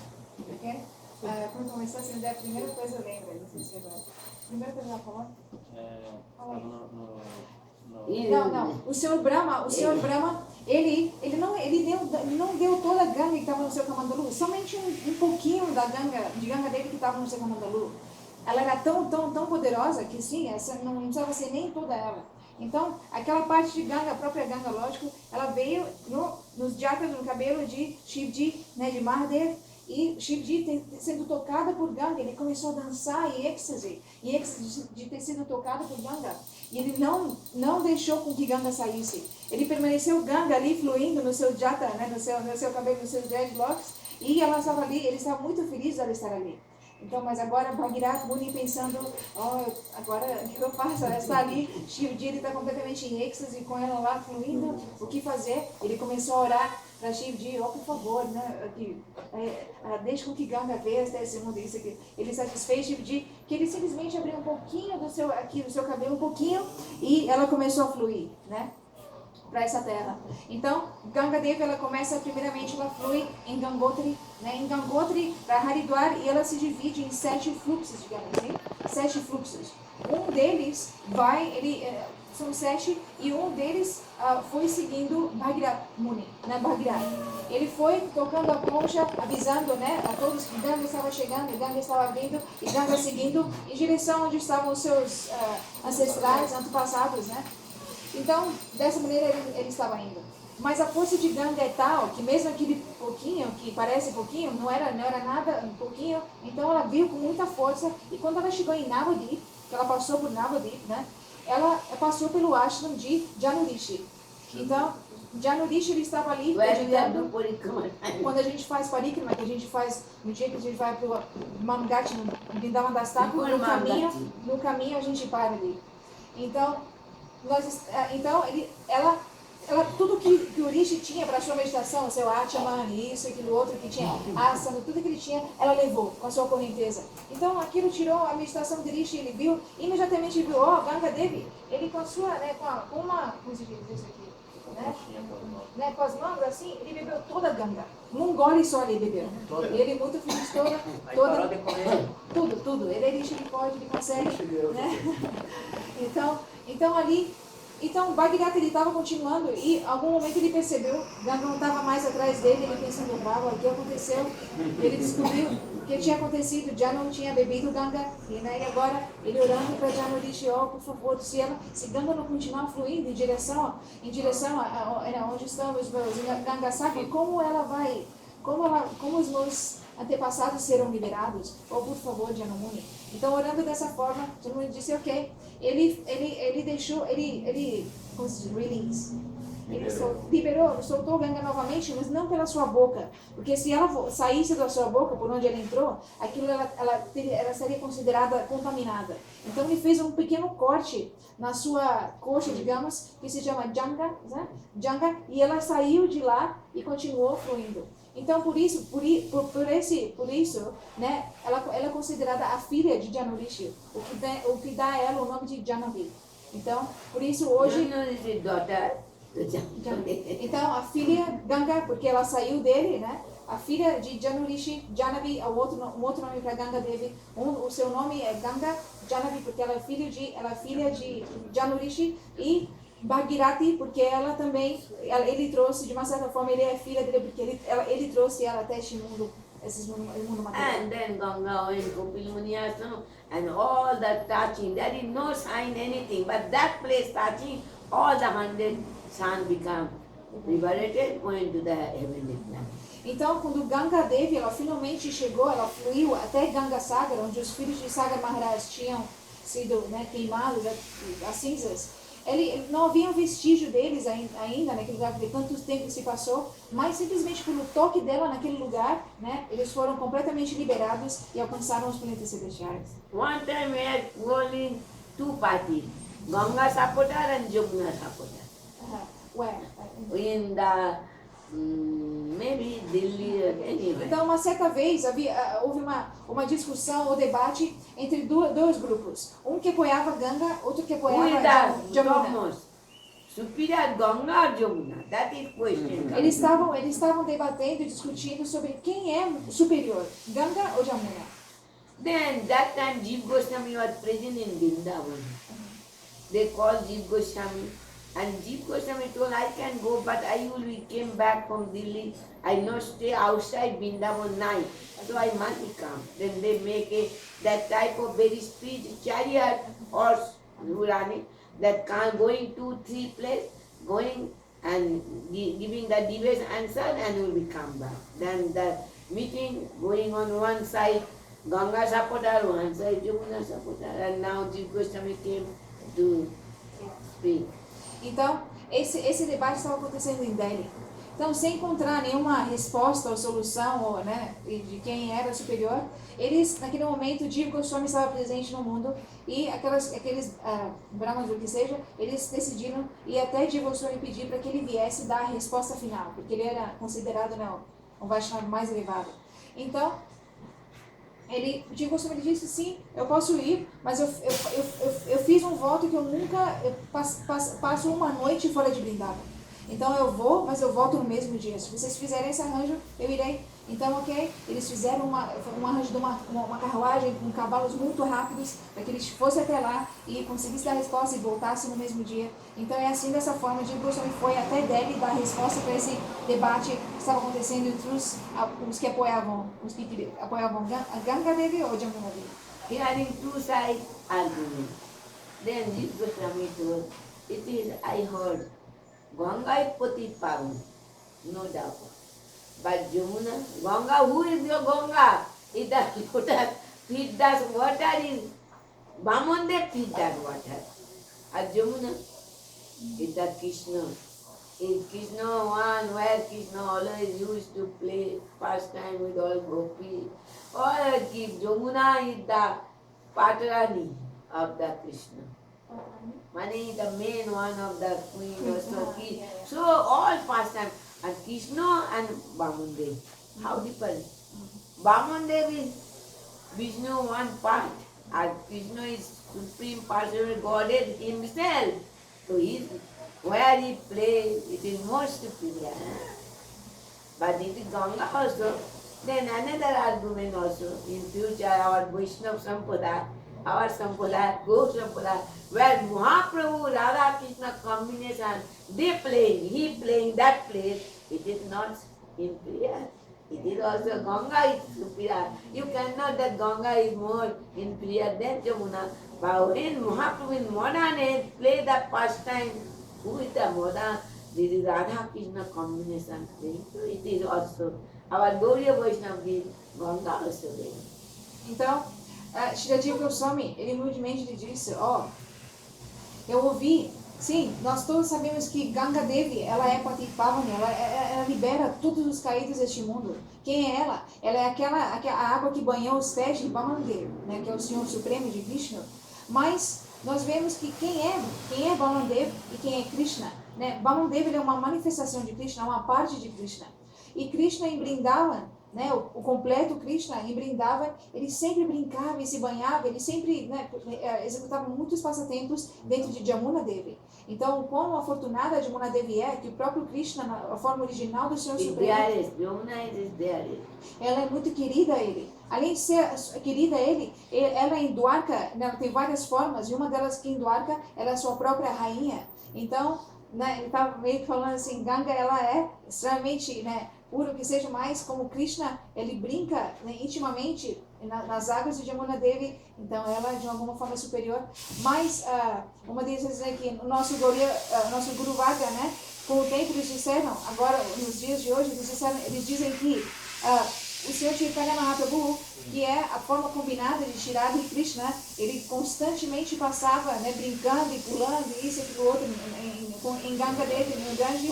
Speaker 2: okay? Quando começou a acender, a primeira coisa eu lembro, não sei se é agora. Primeira coisa ela falou? Não. O Senhor Brahma, ele não deu toda a ganga que estava no seu Kamandalu, somente um pouquinho da ganga, de ganga dele que estava no seu Kamandalu. Ela era tão poderosa que sim, essa não precisava ser nem toda ela. Então, aquela parte de ganga, a própria ganga, lógico, ela veio nos jatas, no cabelo de Shivji, né, de Mahadev, e Shivji sendo tocada por Ganga, ele começou a dançar em êxtase de ter sido tocado por Ganga. E ele não deixou com que Ganga saísse. Ele permaneceu Ganga ali fluindo no seu jata, né, no seu cabelo, nos seus dreadlocks, e ela estava ali, ele estava muito feliz de ela estar ali. Então, mas agora Bhagirath Muni pensando, agora o que eu faço? Ela está ali, Shivji está completamente em êxtase, com ela lá fluindo, o que fazer? Ele começou a orar para Shivji, por favor, né, deixe com que Ganga veja até esse mundo. Ele satisfez Shivji, que ele simplesmente abriu um pouquinho do seu cabelo, um pouquinho, e ela começou a fluir, né, para essa terra. Então, Ganga Devi, ela começa, primeiramente, ela flui em Gangotri, né, em Gangotri para Haridwar, e ela se divide em 7 fluxos, digamos assim, 7 fluxos. Um deles vai, são 7, e um deles foi seguindo Bhagirath Muni, né, Bhagirath. Ele foi tocando a concha, avisando, né, a todos que Ganga estava chegando, Ganga estava vindo, e Ganga seguindo em direção onde estavam os seus ancestrais, antepassados, né. Então, dessa maneira ele estava indo. Mas a força de Ganga é tal que mesmo aquele pouquinho, que parece pouquinho, não era nada, um pouquinho, então ela veio com muita força, e quando ela chegou em Navadip, que ela passou por Navadip, né, ela passou pelo ashram de Janurishi. Então, Janurishi ele estava ali, quando a gente faz parikrama, que a gente faz no dia que a gente vai para o Mamgati, no Vrindavan das Thakur, no caminho a gente para ali. Então, tudo que o Rishi tinha para a sua meditação, o seu Atyaman, isso, aquilo outro que tinha, asana, tudo que ele tinha, ela levou com a sua correnteza. Então aquilo tirou a meditação de Rishi, ele viu, imediatamente viu, Ganga Devi, ele com a sua, né, com uma, como se diz isso aqui, né, com as mãos assim, ele bebeu toda a Ganga. Num gole só ele bebeu. Ele muito feliz toda tudo. Ele é Rishi, ele pode, ele consegue, né? Então, o Bhagirath ele estava continuando e em algum momento ele percebeu, Ganga não estava mais atrás dele, ele pensando, bravo, o que aconteceu? Ele descobriu o que tinha acontecido, já não tinha bebido Ganga, e agora ele orando para Janurishi, por favor, se Ganga não continuar fluindo em direção a onde estão os meus Ganga Sakra, como os meus antepassados serão liberados? Por favor, Janamuni. Então, orando dessa forma, Janamuni disse, ok. Ele deixou, como se diz, release. Ele soltou Ganga novamente, mas não pela sua boca. Porque se ela saísse da sua boca, por onde ela entrou, aquilo ela seria considerada contaminada. Então ele fez um pequeno corte na sua coxa, digamos, que se chama Janga, né? Janga, e ela saiu de lá e continuou fluindo. Então por isso, né, ela é considerada a filha de Janurishi, o que dá a ela o nome de Janavi. Então, por isso hoje... Então, a filha Ganga, porque ela saiu dele, né? A filha de Janurishi, Janavi, um outro nome para Ganga Devi. O seu nome é Ganga Janavi, porque ela é filha de Janurishi, e Bhagirathi, porque ela também, ele trouxe, de uma certa forma, ele é filha dele, porque ele trouxe ela até este mundo, mundo material.
Speaker 1: And then Ganga went Kopil Muni Ashram, and all that touching, there is no sign anything, but that place touching, all the 100 sun become liberated, going to the heavenly planet.
Speaker 2: Então, quando Ganga Devi, ela finalmente chegou, ela fluiu até Ganga Sagar, onde os filhos de Sagar Maharaj tinham sido, né, queimados, as cinzas. Não havia um vestígio deles ainda naquele lugar, porque tanto tempo se passou, mas simplesmente pelo toque dela naquele lugar, né, eles foram completamente liberados e alcançaram os planetas celestiais.
Speaker 1: One time we had only two parties, Ganga supporter and Jamuna supporter.
Speaker 2: Where?
Speaker 1: In the maybe Delhi or anywhere.
Speaker 2: Então, uma certa vez houve uma discussão ou debate entre dois grupos. Um que apoiava Ganga, outro que
Speaker 1: Who
Speaker 2: apoiava
Speaker 1: is the
Speaker 2: Jamuna.
Speaker 1: topmost? Superior Ganga or Jamuna? That is question.
Speaker 2: Eles estavam debatendo e discutindo sobre quem é superior, Ganga ou Jamuna.
Speaker 1: Then that time Jiva Goswami was present in Vrindavan. They called Jiva Goswami, and Jiva Goswami told, I can go, but we came back from Delhi. I not stay outside Vrindavan night, so I must come. Then they make that type of very speed chariot horse running that going 2-3 places, going and giving the devious answer, and will be come back. Then the meeting going on one side, Ganga supporter, one side Jamuna supporter, and now Jiva Goswami came to speak.
Speaker 2: Então, esse debate estava acontecendo em Delhi. Então, sem encontrar nenhuma resposta ou solução, né, de quem era superior, eles, naquele momento, Jiva Goswami estava presente no mundo e aqueles brahmanas, o que seja, eles decidiram ir até Jiva Goswami pedir para que ele viesse dar a resposta final, porque ele era considerado, né, um Vaishnava mais elevado. Então, Jiva Goswami disse, sim, eu posso ir, mas eu fiz um voto que eu nunca passo uma noite fora de Vrindavan. Então eu vou, mas eu volto no mesmo dia. Se vocês fizerem esse arranjo, eu irei. Então, ok, eles fizeram um arranjo de uma carruagem com cavalos muito rápidos para que eles fossem até lá e conseguissem dar a resposta e voltassem no mesmo dia. Então é assim, dessa forma, Jim Goswami foi até Delhi dar resposta para esse debate que estava acontecendo entre os que apoiavam, a Ganga Devi ou Jamuna Devi.
Speaker 1: Hearing two sides argument. Then this Goswami told, it is, I heard, Ganga is Pati Pavan, no doubt. But Jamuna, Ganga, who is your Ganga? Is that lotus, feed that water is, Bamonde feed that water. And Jamuna is that Krishna. Is Krishna one where Krishna always used to play pastime with all gopis. Or keep Jamuna is the Patarani of the Krishna. Mani is the main one of the queen or Saki. So all pastime. And Krishna and Bamandev. How different? Bamandev is Vishnu one part. And Krishna is supreme personal Godhead himself. So where he plays, it is most superior. But it is Ganga also. Then another argument also, in future our Vaishnava Sampada, our Sampada, Go Sampada, where Mahaprabhu, Radha Krishna combination, they playing, he playing that place, it is not inferior. It is also Ganga is superior. You cannot that Ganga is more inferior than Jamuna. But when Mahaprabhu in modern age play that pastime, who is the modern? This is Radha Krishna combination. So it is also our Gauriya Vaishnava is Ganga also there.
Speaker 2: Então, Shri Jiva Goswami, ele humildemente lhe disse, eu ouvi, sim, nós todos sabemos que Ganga Devi, ela é Pati Pavani, ela libera todos os caídos deste mundo. Quem é ela? Ela é a água que banhou os pés de Bamandev, né, que é o Senhor Supremo de Vishnu. Mas nós vemos que quem é Bamandev e quem é Krishna, né? Bamandev ele é uma manifestação de Krishna, uma parte de Krishna. E Krishna em Vrindavan, né, o completo Krishna em Vrindavan, ele sempre brincava e se banhava, ele sempre, né, executava muitos passatempos dentro de Jamuna Devi. Então, o quão afortunada Jamuna Devi é, que o próprio Krishna, na forma original do Senhor Supremo, ela é muito querida a ele. Além de ser querida a ele, ela em Dwarka, ela tem várias formas, e uma delas que em Dwarka, ela é a sua própria rainha. Então, né, ele estava meio que falando assim, Ganga, ela é extremamente, né, puro, que seja mais como Krishna, ele brinca, né, intimamente nas águas de Jamuna Devi, então ela de alguma forma é superior. Mas uma deles diz que o nosso Guru Varga, né, com o tempo eles disseram, agora nos dias de hoje, eles dizem que o Senhor Chaitanya Mahaprabhu, que é a forma combinada de Shirada e Krishna, ele constantemente passava, né, brincando e pulando, isso e aquilo outro, em Ganga dele, no Ganges.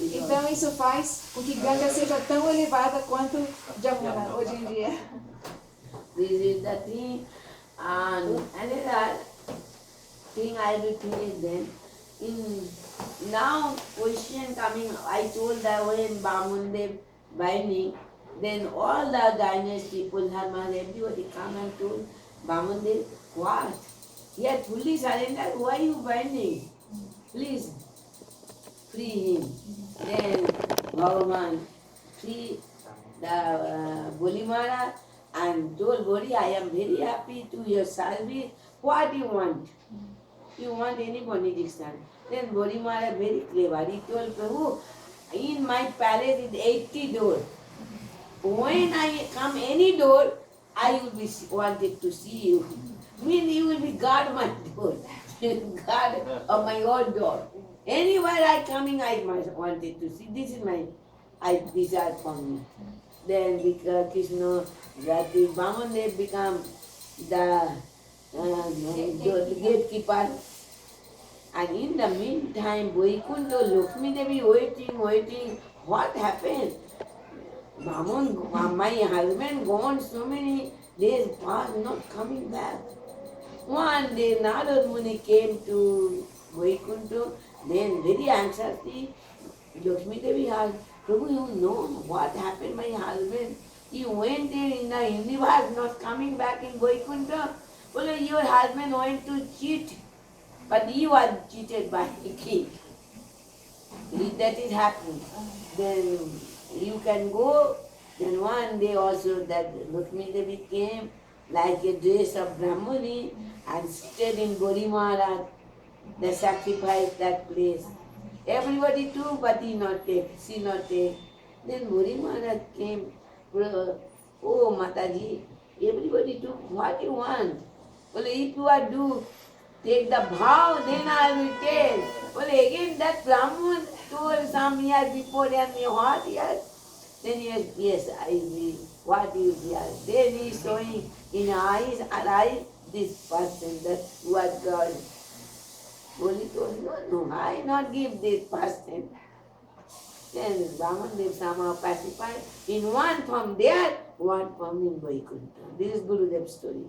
Speaker 2: Então isso faz com que Ganga seja tão elevada quanto Jamuna hoje em dia.
Speaker 1: This is the thing. And another thing I will finish then. Now question coming, I told that when Bamundev binding, then all the dynasty, Pulharmas, everybody come and told Bamundev, what? He had fully surrendered, why you binding? Please, free him. Then Bhagavan free the Bolimara and told Bori, I am very happy to your service. What do you want? You want any benediction? Then Bolimara very clever. He told Prabhu, in my palace is 80 doors. When I come any door, I will be wanted to see you. Mean you will be guard my door, guard of my own door. Anywhere I coming, I must wanted to see. This is my desire for me. Then because Krishna, that the Vaman become the gatekeeper. And in the meantime, Vaikuntha, Lakshmi Devi waiting. What happened? My husband gone so many days past, not coming back. One day Narad Muni came to Vaikuntha, then very anxiously, Lakshmi Devi asked, Prabhu, you know what happened, my husband? He went there in the universe, not coming back in Vaikuntha. Well, your husband went to cheat, but you are cheated by the king. If that is happening, then you can go Then one day also that Lakshmi Devi came like a dress of Brahmani and stayed in Gori Maharaj, the sacrifice that place. Everybody took, but he not take, she not take. Then Gori Maharaj came, oh Mataji, everybody took, what you want? Well, if you are do, take the vow, then I will tell. Well, again that Brahman told some years before, and what years? Then yes, I agree. What is here? Then he is showing in eyes, arise this person that what God. Holy told, no, I not give this person. Then Brahman Dev somehow pacified. In one form there, one form in Vaikuntha. This is Gurudev's story.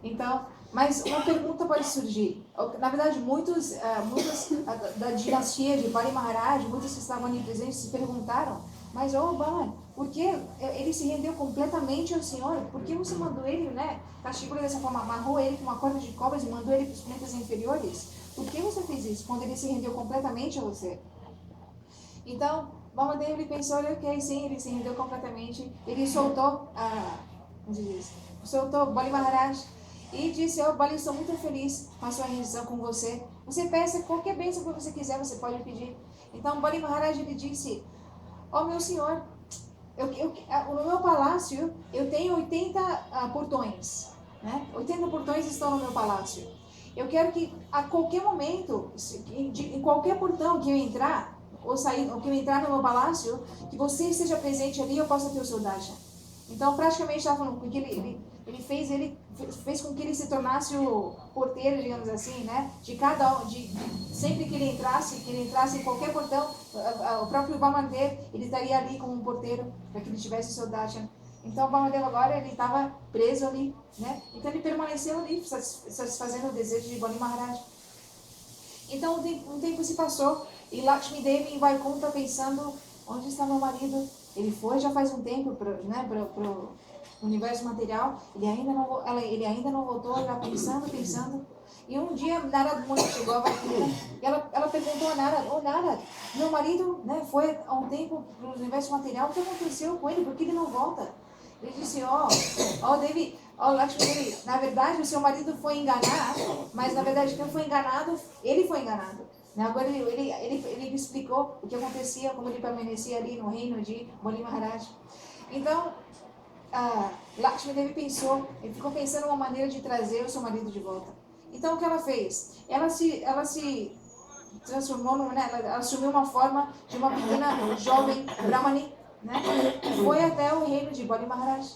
Speaker 2: Então, mas uma pergunta pode surgir. Na verdade, muitos da dinastia de Bali Maharaj, muitos que estavam ali presentes, se perguntaram, mas, Bali, por que ele se rendeu completamente ao Senhor? Por que você mandou ele, castigou ele dessa forma, amarrou ele com uma corda de cobras e mandou ele para os planetas inferiores? Por que você fez isso, quando ele se rendeu completamente a você? Então, Vamadev, ele pensou, ok, sim, ele se rendeu completamente, ele soltou Bali Maharaj e disse, Bali, estou muito feliz com a sua rendição com você. Você peça qualquer bênção que você quiser, você pode pedir. Então, Bali Maharaj, ele disse, meu senhor, no meu palácio, eu tenho 80 portões, 80 portões estão no meu palácio. Eu quero que a qualquer momento, em qualquer portão que eu entrar, ou sair, ou que eu entrar no meu palácio, que você esteja presente ali, eu possa ter o seu darshan. Então, praticamente, estava falando que ele fez com que ele se tornasse o porteiro, digamos assim, de sempre que ele entrasse em qualquer portão, o próprio Vamadev, ele estaria ali como um porteiro, para que ele tivesse o seu darshan. Então, o Vamadev agora, ele estava preso ali, Então, ele permaneceu ali, satisfazendo o desejo de Bali Maharaj. Então, um tempo se passou, e Lakshmi Devi vai conta pensando, onde está meu marido? Ele foi já faz um tempo para o universo material, ele ainda não voltou, ela pensando. E um dia, Narada Muni chegou a Vaikuntha, e ela perguntou a Narada, Narada, meu marido foi há um tempo para o universo material, o que aconteceu com ele? Por que ele não volta? Ele disse, Devi, Lakshmi Devi, na verdade o seu marido foi enganar, mas na verdade quem foi enganado, ele foi enganado. Agora ele explicou o que acontecia, como ele permanecia ali no reino de Bali Maharaj. Então, Lakshmi Devi ele ficou pensando uma maneira de trazer o seu marido de volta. Então, o que ela fez? Ela se transformou, ela assumiu uma forma de uma pequena jovem Brahmani, e foi até o reino de Bali Maharaj.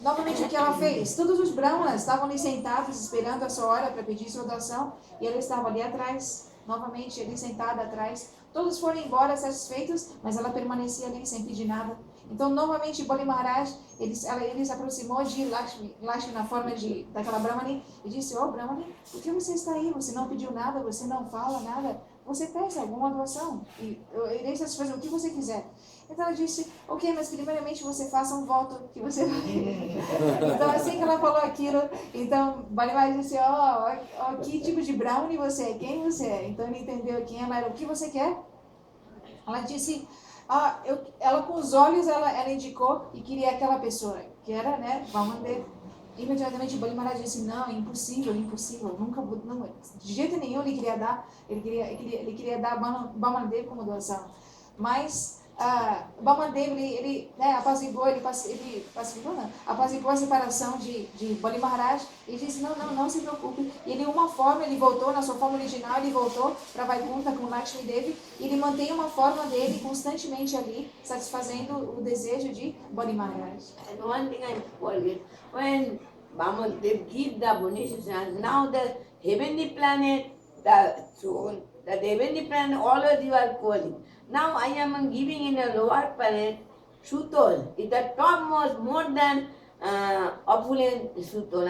Speaker 2: Novamente, o que ela fez? Todos os brahmanas estavam ali sentados, esperando a sua hora para pedir sua doação, e ela estava ali atrás, novamente ali sentada atrás. Todos foram embora satisfeitos, mas ela permanecia ali sem pedir nada. Então, novamente, Bali Maharaj, ele se aproximou de Lakshmi na forma daquela Brahmani, e disse, Brahmani, por que você está aí? Você não pediu nada, você não fala nada, você peça alguma doação, e eu irei satisfazer o que você quiser. Então ela disse, ok, mas primeiramente você faça um voto que você vai. Então assim que ela falou aquilo, então Bali Maharaj disse, que tipo de Brahmani você é? Quem você é? Então ele entendeu quem ela era, o que você quer? Ela disse, ela com os olhos, ela indicou e queria aquela pessoa, que era, Vamadev. Imediatamente Bali Maharaj disse, não, impossível, nunca, de jeito nenhum ele queria dar, ele queria dar Vamadev como doação. Mas Vamadev, ele apaziguou a separação de Bali Maharaj e disse, não se preocupe. E ele voltou na sua forma original, ele voltou para Vaikuntha com Lakshmi Devi, e ele mantém uma forma dele constantemente ali, satisfazendo o desejo de Bali Maharaj.
Speaker 1: And one thing I forget, when Vamadev give the beneficence, now the heavenly planet, the heavenly planet, always you are calling. Now I am giving in a lower planet, Sutol, is the topmost, more than opulent Sutol.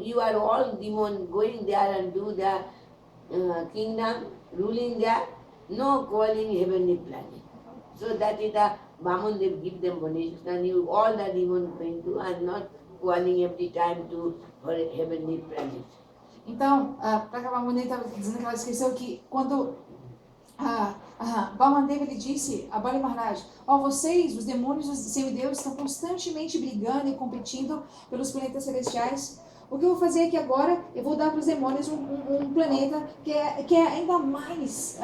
Speaker 1: You are all demon going there and do the kingdom, ruling there, no calling heavenly planet. So that is the Vaman, they give them beneficence, and you all the demons going to, and not calling every time to for heavenly planet.
Speaker 2: Então, para acabar, a Muni estava dizendo que ela esqueceu que quando a Vamandeva, ele disse a Bali Maharaj, vocês, os demônios, os semideuses, estão constantemente brigando e competindo pelos planetas celestiais. O que eu vou fazer aqui agora, eu vou dar para os demônios um planeta que é ainda mais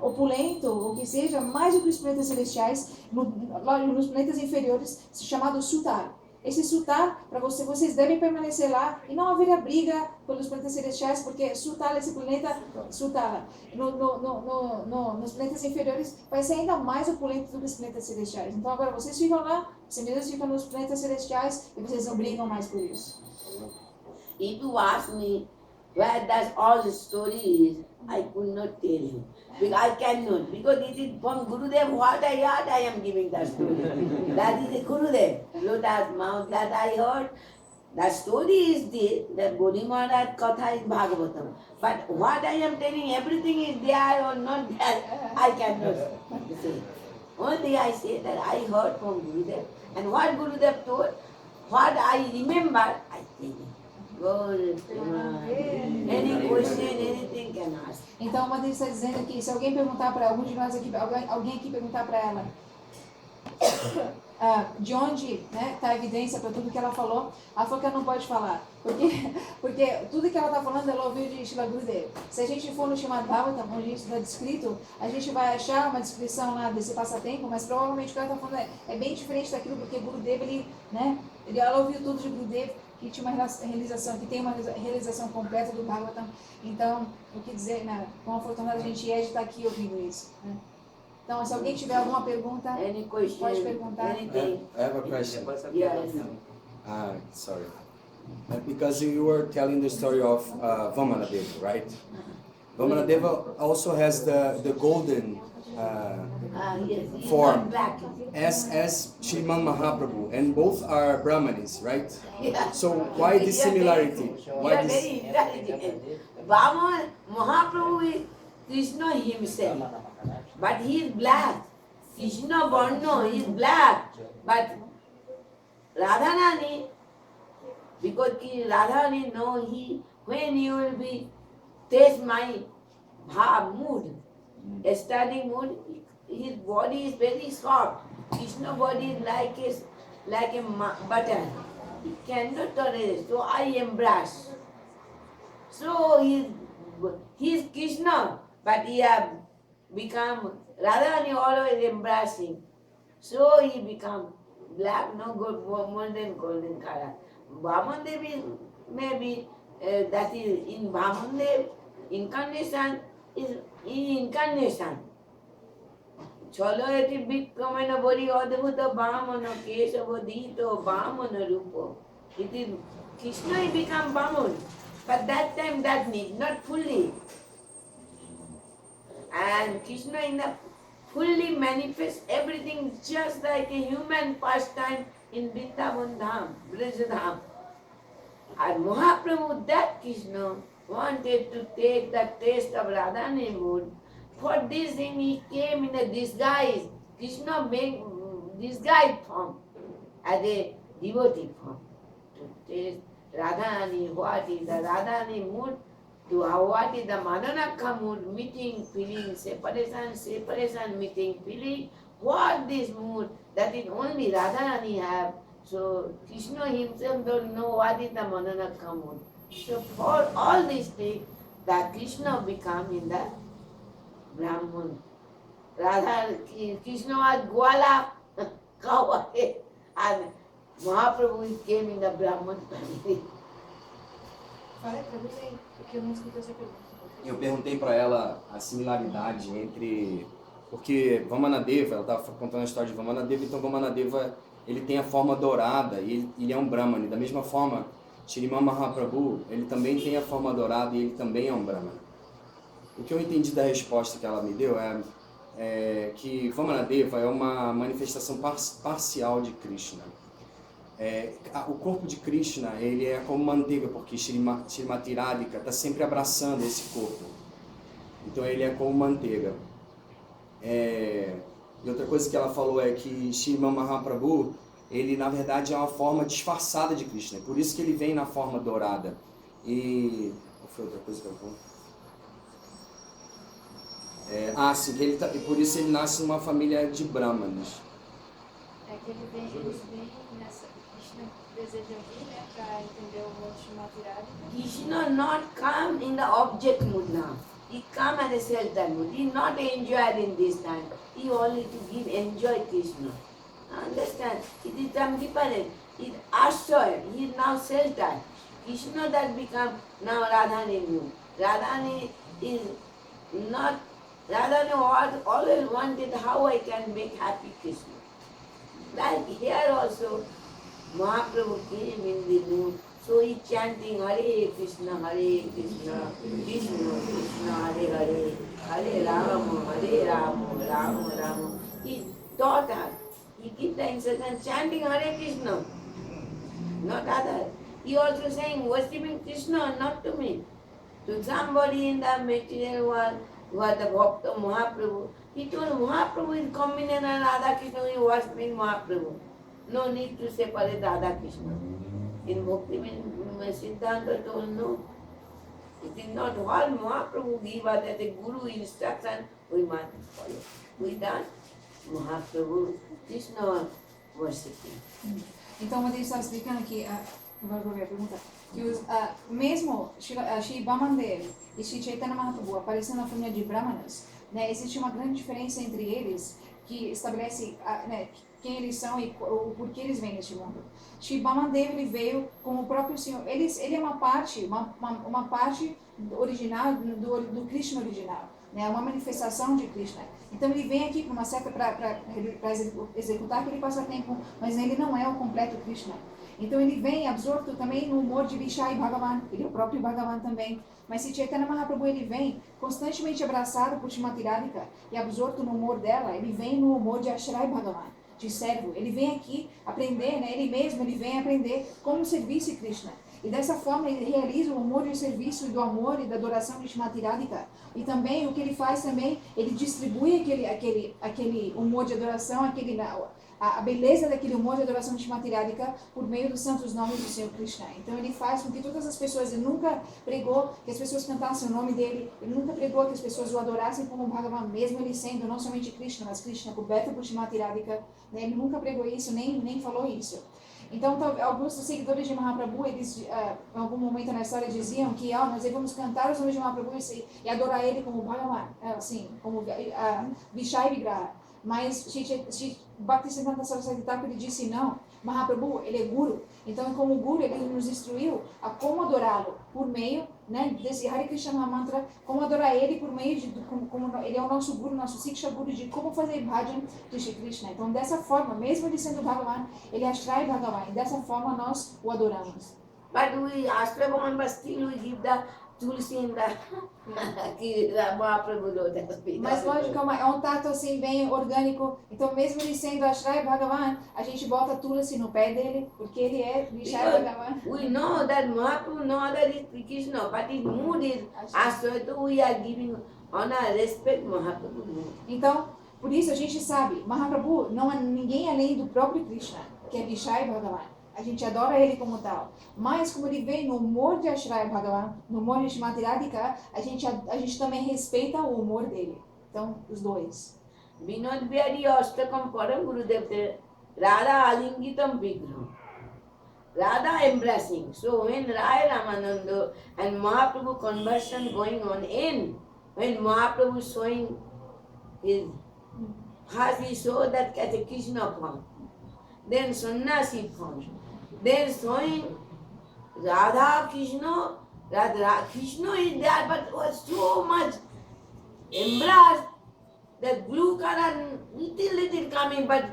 Speaker 2: opulento, ou que seja, mais do que os planetas celestiais, nos planetas inferiores, chamado Sutar. Esse Sutar, para vocês devem permanecer lá e não haverá briga pelos planetas celestiais, porque Sutar, esse planeta, Sutar, nos planetas inferiores, vai ser ainda mais opulento do que os planetas celestiais. Então agora vocês ficam lá, os semideuses ficam nos planetas celestiais e vocês não brigam mais por isso.
Speaker 1: If you ask me where that all the story is, I could not tell you. Because I cannot. Because it is from Gurudev, what I heard, I am giving that story. That is the Gurudev, lotus mouth that I heard. The story is this, that Gori Maharaj Katha is Bhagavatam. But what I am telling, everything is there or not there, I cannot say. Only I say that I heard from Gurudev. And what Gurudev told, what I remember, I tell you. Any question, anything can ask.
Speaker 2: Então, a Madre está dizendo que se alguém perguntar para algum de nós aqui, alguém aqui perguntar para ela de onde está a evidência para tudo que ela falou que ela não pode falar. Porque tudo que ela está falando, ela ouviu de Srila Gurudev. Se a gente for no Srimad Bhagavatam, onde isso está descrito, a gente vai achar uma descrição lá desse passatempo, mas provavelmente o que ela está falando é bem diferente daquilo, porque Gurudev, ela ouviu tudo de Gurudev, que tinha uma realização, que tem uma realização completa do Bhagavatam. Então, o que dizer, quão afortunado a gente é de estar aqui ouvindo isso. Então, se alguém tiver alguma pergunta, pode perguntar.
Speaker 3: I have a question.
Speaker 1: Yes.
Speaker 3: Sorry. Because you were telling the story of Vamanadeva, right? Vamanadeva also has the golden
Speaker 1: Yes,
Speaker 3: form
Speaker 1: black.
Speaker 3: as Sriman Mahaprabhu, and both are Brahmanis, right?
Speaker 1: Yeah.
Speaker 3: So why this similarity?
Speaker 1: You
Speaker 3: Why
Speaker 1: are
Speaker 3: this?
Speaker 1: very intelligent. Vamana, Mahaprabhu is Krishna himself, but he is black. Krishna Varno is black, but Radharani, because Radharani know when you will be taste my mood, studying mood, his body is very soft. Krishna body is like a butter. He cannot tolerate. So I embrace. So he is Krishna, but he have become Radharani always embracing. So he become black, no good, more than golden color. Vamandev is maybe that is in Vamandev incarnation is incarnation. Cholo eti bikkamena bori adbhuta Vamana kesava dito Vamana rupo. It is Krishna he become Vaman, but that time that need not fully. And Krishna in the fully manifest everything just like a human pastime in Vrindavan Dham, Braj-Dham. And Mahaprabhu, that Krishna, wanted to take the taste of Radharani mood. For this thing he came in a disguise. Krishna made disguised form as a devotee form. To taste Radharani, what is the Radharani mood, to what is the Madanakha mood, meeting, feeling, separation, meeting, feeling. What this mood, that is only Radharani have. So Krishna himself don't know what is the Madanakha mood. So for all these things, that Krishna become in the Brahman. Krishna was Gwala, cow, and Mahaprabhu came in the Brahman family.
Speaker 3: Eu perguntei para ela a similaridade entre, porque Vamanadeva, ela estava contando a história de Vamanadeva, então Vamanadeva ele tem a forma dourada e ele é um Brahmani. Da mesma forma, Shriman Mahaprabhu, ele também tem a forma dourada e ele também é um Brahmani. O que eu entendi da resposta que ela me deu é que Vamanadeva é uma manifestação parcial de Krishna. O corpo de Krishna, ele é como manteiga, porque Srimati Radhika está sempre abraçando esse corpo. Então ele é como manteiga. E outra coisa que ela falou é que Shriman Mahaprabhu, ele na verdade é uma forma disfarçada de Krishna. Por isso que ele vem na forma dourada. E qual foi outra coisa que ela falou? Sim, que e por isso ele nasce numa família de brahmanes.
Speaker 4: É que eles vêm nessa. Krishna deseja vir, né, para entender o mundo de Mathurada.
Speaker 1: Krishna not come in the object mood now. He come as a shelter mood. He not enjoyed in this time. He only to give enjoy Krishna. Understand? It is some different. It Ashtoy. He is now shelter. Krishna that become now Radhani mood. Radhani is not. Radhani always wanted how I can make happy Krishna. Like here also, Mahaprabhu came in the mood, so he chanting Hare Krishna, Krishna Krishna, Hare Hare, Hare Rama, Rama Rama. He taught us. He keep the instruction chanting Hare Krishna, not other. He also saying worshipping Krishna, not to me. To somebody in the material world who are the Bhakta Mahaprabhu. He told Mahaprabhu is combination and Radha Krishna, he worshipping Mahaprabhu. No need to separate Radha Krishna. In Bhakti Siddhanta told no. It is not all Mahaprabhu give us as a guru instruction, we must follow. We don't. Mahaprabhu, Krishna worshipping.
Speaker 2: Então, ele está explicando que, agora vou ver a pergunta, que mesmo Shri Vamandev e Shri Chaitanya Mahaprabhu aparecendo na família de Brahmanas, né, existe uma grande diferença entre eles que estabelece né, quem eles são e o porquê eles vêm neste mundo. Shri Vamandev ele veio como o próprio Senhor. Ele é uma parte original do Krishna original, né, uma manifestação de Krishna. Então ele vem aqui para executar aquele passatempo, mas ele não é o completo Krishna. Então ele vem absorto também no humor de Vishai Bhagavan, ele é o próprio Bhagavan também. Mas se Chaitanya Mahaprabhu ele vem constantemente abraçado por Srimati Radhika e absorto no humor dela, ele vem no humor de Ashray Bhagavan, de servo. Ele vem aqui aprender, né? Ele mesmo ele vem aprender como servir Krishna. E dessa forma ele realiza o humor de serviço e do amor e da adoração de Srimati Radhika. E também o que ele faz também, ele distribui aquele humor de adoração, a beleza daquele humor de adoração de Srimati Radhika por meio dos santos nomes do Senhor Krishna. Então ele faz com que todas as pessoas, ele nunca pregou que as pessoas cantassem o nome dele, ele nunca pregou que as pessoas o adorassem como Bhagavan, mesmo ele sendo não somente Krishna, mas Krishna coberto por Srimati Radhika, né? Ele nunca pregou isso, nem falou isso. Então, alguns dos seguidores de Mahaprabhu, eles, em algum momento na história, diziam que nós devemos cantar os nomes de Mahaprabhu e adorar ele como Bhagavan, assim, como Vishai Vigraha. Mas Bhaktisiddhanta Saraswati Thakur disse não, Mahaprabhu, ele é Guru. Então, como Guru, ele nos instruiu a como adorá-lo por meio, né, desse Hare Krishna Mahamantra, como adorar ele por meio de, como ele é o nosso Guru, nosso Siksha Guru, de como fazer bhajan de Shri Krishna. Então, dessa forma, mesmo ele sendo Bhagavan, ele é Ashray Bhagavan, e dessa forma nós o adoramos.
Speaker 1: But we Ashray Bhagavan, but still we give the Tulsi in the Mahaprabhu Lotus.
Speaker 2: Mas lógico, é um tato assim bem orgânico. Então mesmo ele sendo Ashray Bhagavan, a gente bota Tulsi no pé dele, porque ele é Vishai Bhagavan.
Speaker 1: We know that Mahaprabhu, no other is Krishna, but his mood is Ashray, so we are giving honor, respect Mahaprabhu.
Speaker 2: Então, por isso a gente sabe, Mahaprabhu não é ninguém além do próprio Krishna, que é Vishai Bhagavan. A gente adora ele como tal. Mas como ele vem no humor de Ashray Bhagavan, no humor de Srimati Radhika, a gente também respeita o humor dele. Então, os dois.
Speaker 1: Vinod Bihari Ashtakam Param Gurudev Radha Alingitam Vigraham. Radha embracing. So when Rai Ramananda and Mahaprabhu conversion going on in, when Mahaprabhu showing his heart, he showed that as a Krishna form. Then Sannyasi form. Then showing Radha Krishna is there, but was so much embraced that blue color little coming, but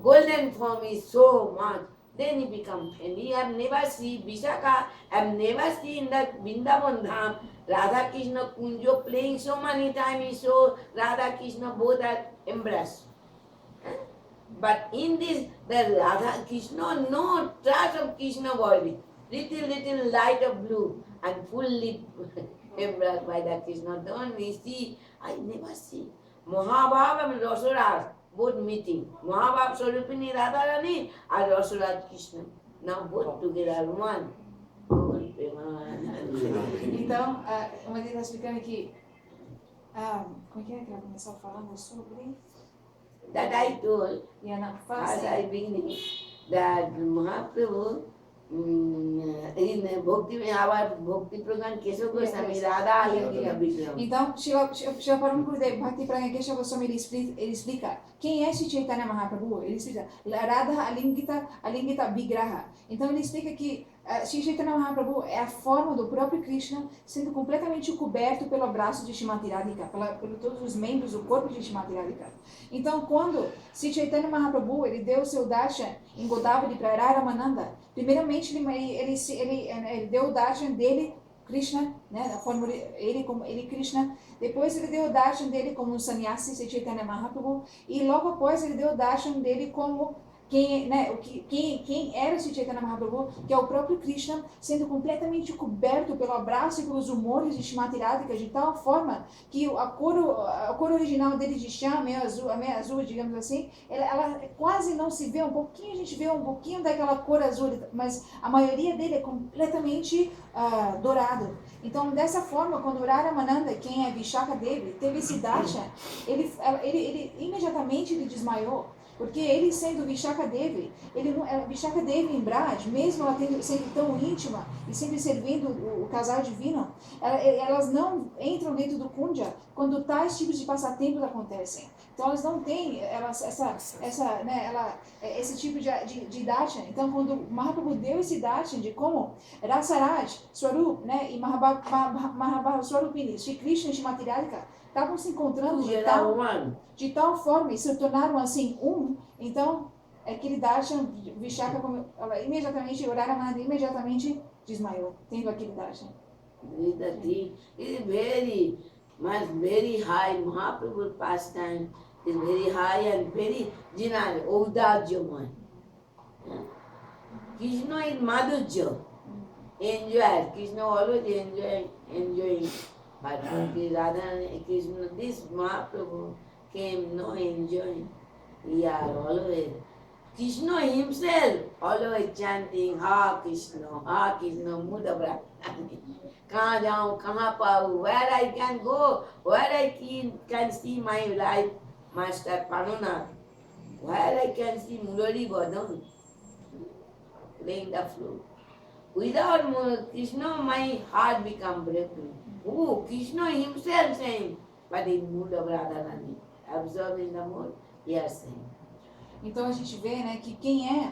Speaker 1: golden form is so much. Then he become friendly. I have never seen Vishaka, I have never seen that Vrindavan Dham, Radha Krishna Kunjo playing so many times, so Radha Krishna both are embraced. But in this, the Radha Krishna, no trace of Krishna body. Little light of blue and fully embraced by the Krishna. Don't we see? I never see. Mahabhav and Rasaraj both meeting. Mahabhav Swarupini Radharani and Rasaraj Krishna. Now both together one.
Speaker 2: Então, uma vez explicando que Como é que ela começou falando sobre?
Speaker 1: That I told,
Speaker 2: Fala
Speaker 1: as
Speaker 2: assim.
Speaker 1: I beginning, that Mahaprabhu in our Bhakti Pragan Keshav Goswami
Speaker 2: Yes.
Speaker 1: Radha Alingika Vigram.
Speaker 2: Então, Shila Parampura Gurudev Bhakti Pragya Keshav Goswami ele explica quem é Sri Chaitanya Mahaprabhu. Ele explica Radha Alingita Vigraha. Então ele explica que Sri Chaitanya Mahaprabhu é a forma do próprio Krishna sendo completamente coberto pelo braço de Shrimati Radhika, por todos os membros do corpo de Shrimati Radhika. Então, quando Sri Chaitanya Mahaprabhu ele deu o seu darshan em Godavari para Ramananda, primeiramente ele deu o darshan dele, Krishna, né, da forma ele Krishna. Depois ele deu o darshan dele como um sannyasi, Sri Chaitanya Mahaprabhu, e logo após ele deu o darshan dele como quem era Sri Chaitanya Mahaprabhu, que é o próprio Krishna, sendo completamente coberto pelo abraço e pelos humores de Shrimati Radhika, de tal forma que a cor original dele de chá, meio azul, digamos assim, ela quase não se vê, um pouquinho a gente vê um pouquinho daquela cor azul, mas a maioria dele é completamente dourado. Então, dessa forma, quando Ramananda, quem é Vishaka Devi, teve esse darshan, ele imediatamente ele desmaiou. Porque ele sendo Vishaka Devi, Vishaka Devi em Braj, mesmo ela sendo tão íntima e sempre servindo o casal divino, elas não entram dentro do Kunja quando tais tipos de passatempos acontecem. Então elas não têm esse tipo de darshan. Então quando Mahaprabhu deu esse darshan de como Rasaraj, Swarup, né, e Mahabharata Swarupini, Shri Krishna e Shrimati Radhika estavam se encontrando de tal forma e se tornaram assim então aquele darshan, Vishaka, ela imediatamente, Ramananda imediatamente desmaiou, tendo aquele darshan.
Speaker 1: The thing is very high. Mahaprabhu's pastime is very high and very general, Audajyaman. Krishna is Madhurya. Enjoy. Krishna always enjoying. But Radha Krishna, this Mahaprabhu came no enjoying. He are always Krishna himself always chanting Ha Krishna, Mudabra. कहाँ जाऊँ, कहाँ पाऊँ, where I can go, where I can see my life master Panunath, where I can see Murari Godam playing the flute. Without Krishna, my heart become broken. Oh, Krishna himself saying, but in mood of Radharani, absorbed in the mood, he is saying.
Speaker 2: Então a gente vê, né, que quem é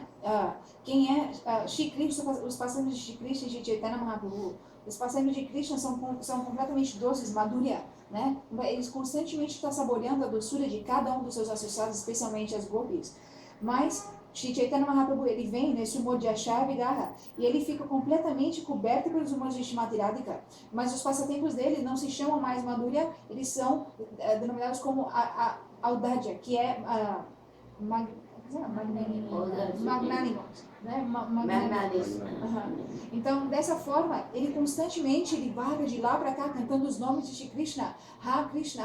Speaker 2: Shri Krishna, os passamentos de Shri Krishna e de Chaitanya Mahaprabhu, os passamentos de Krishna são completamente doces, madhurya, né? Eles constantemente estão saboreando a doçura de cada um dos seus associados, especialmente as gopis. Mas Shri Chaitanya Mahaprabhu, ele vem nesse humor de Ashaya Vigraha e ele fica completamente coberto pelos humores de Shrimati Radhika. Mas os passatempos dele não se chamam mais madhurya, eles são denominados como Audadya, que é magnânimos, né? Magnânimos. Então, dessa forma, ele constantemente vaga de lá para cá cantando os nomes de Shri Krishna, Ha Krishna,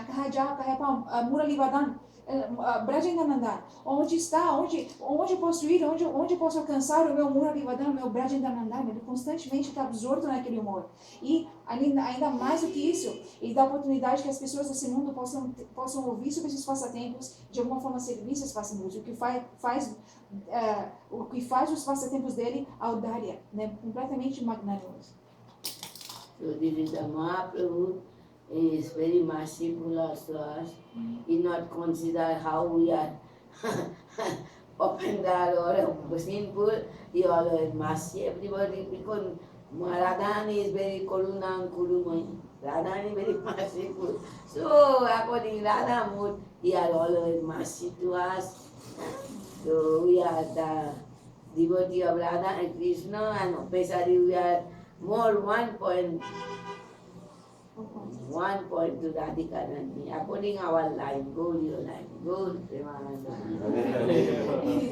Speaker 2: Kahaja, Kahapam, Muralivadan, Brajendananda. Onde está? Onde posso ir? Onde posso alcançar o meu Muralivadan, o meu Brajendananda? Ele constantemente está absorto naquele humor. E ainda mais do que isso, ele dá a oportunidade que as pessoas desse mundo possam ouvir sobre esses passatempos, de alguma forma servir esses passatempos, o que faz os passatempos dele audária, né? Completamente magnânimos.
Speaker 1: So this is the Mahaprabhu is very merciful also us. He not consider how we are offender or sinful. He always mercy everybody because Radharani is very Karuna and Kurumai. Radharani very merciful. So according to Radha mood, he are always mercy to us. So we are the devotee of Radha and Krishna, and especially we are more 1 point to Radhika Rani. According our life, go your life, go Premananda.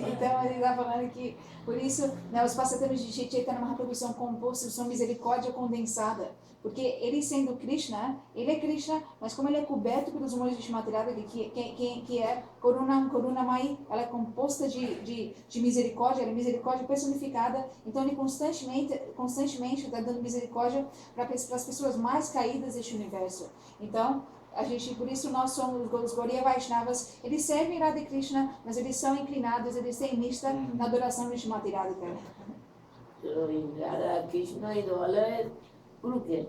Speaker 2: Então ele está falando que, por isso, né, os passatempos de Chaitanya Mahaprabhu são compostos, são misericórdia condensada. Porque ele sendo Krishna, ele é Krishna, mas como ele é coberto pelos humores de Shrimati Radhika, que é Karunamai, ela é composta de misericórdia, ela é misericórdia personificada, então ele constantemente está dando misericórdia para as pessoas mais caídas deste universo. Então, por isso nós somos os Gaudiya Vaishnavas, eles servem Radha Krishna, mas eles são inclinados, eles têm niষ্ঠা na adoração de Srimati Radhika.
Speaker 1: So in Radha Krishna is always crooked.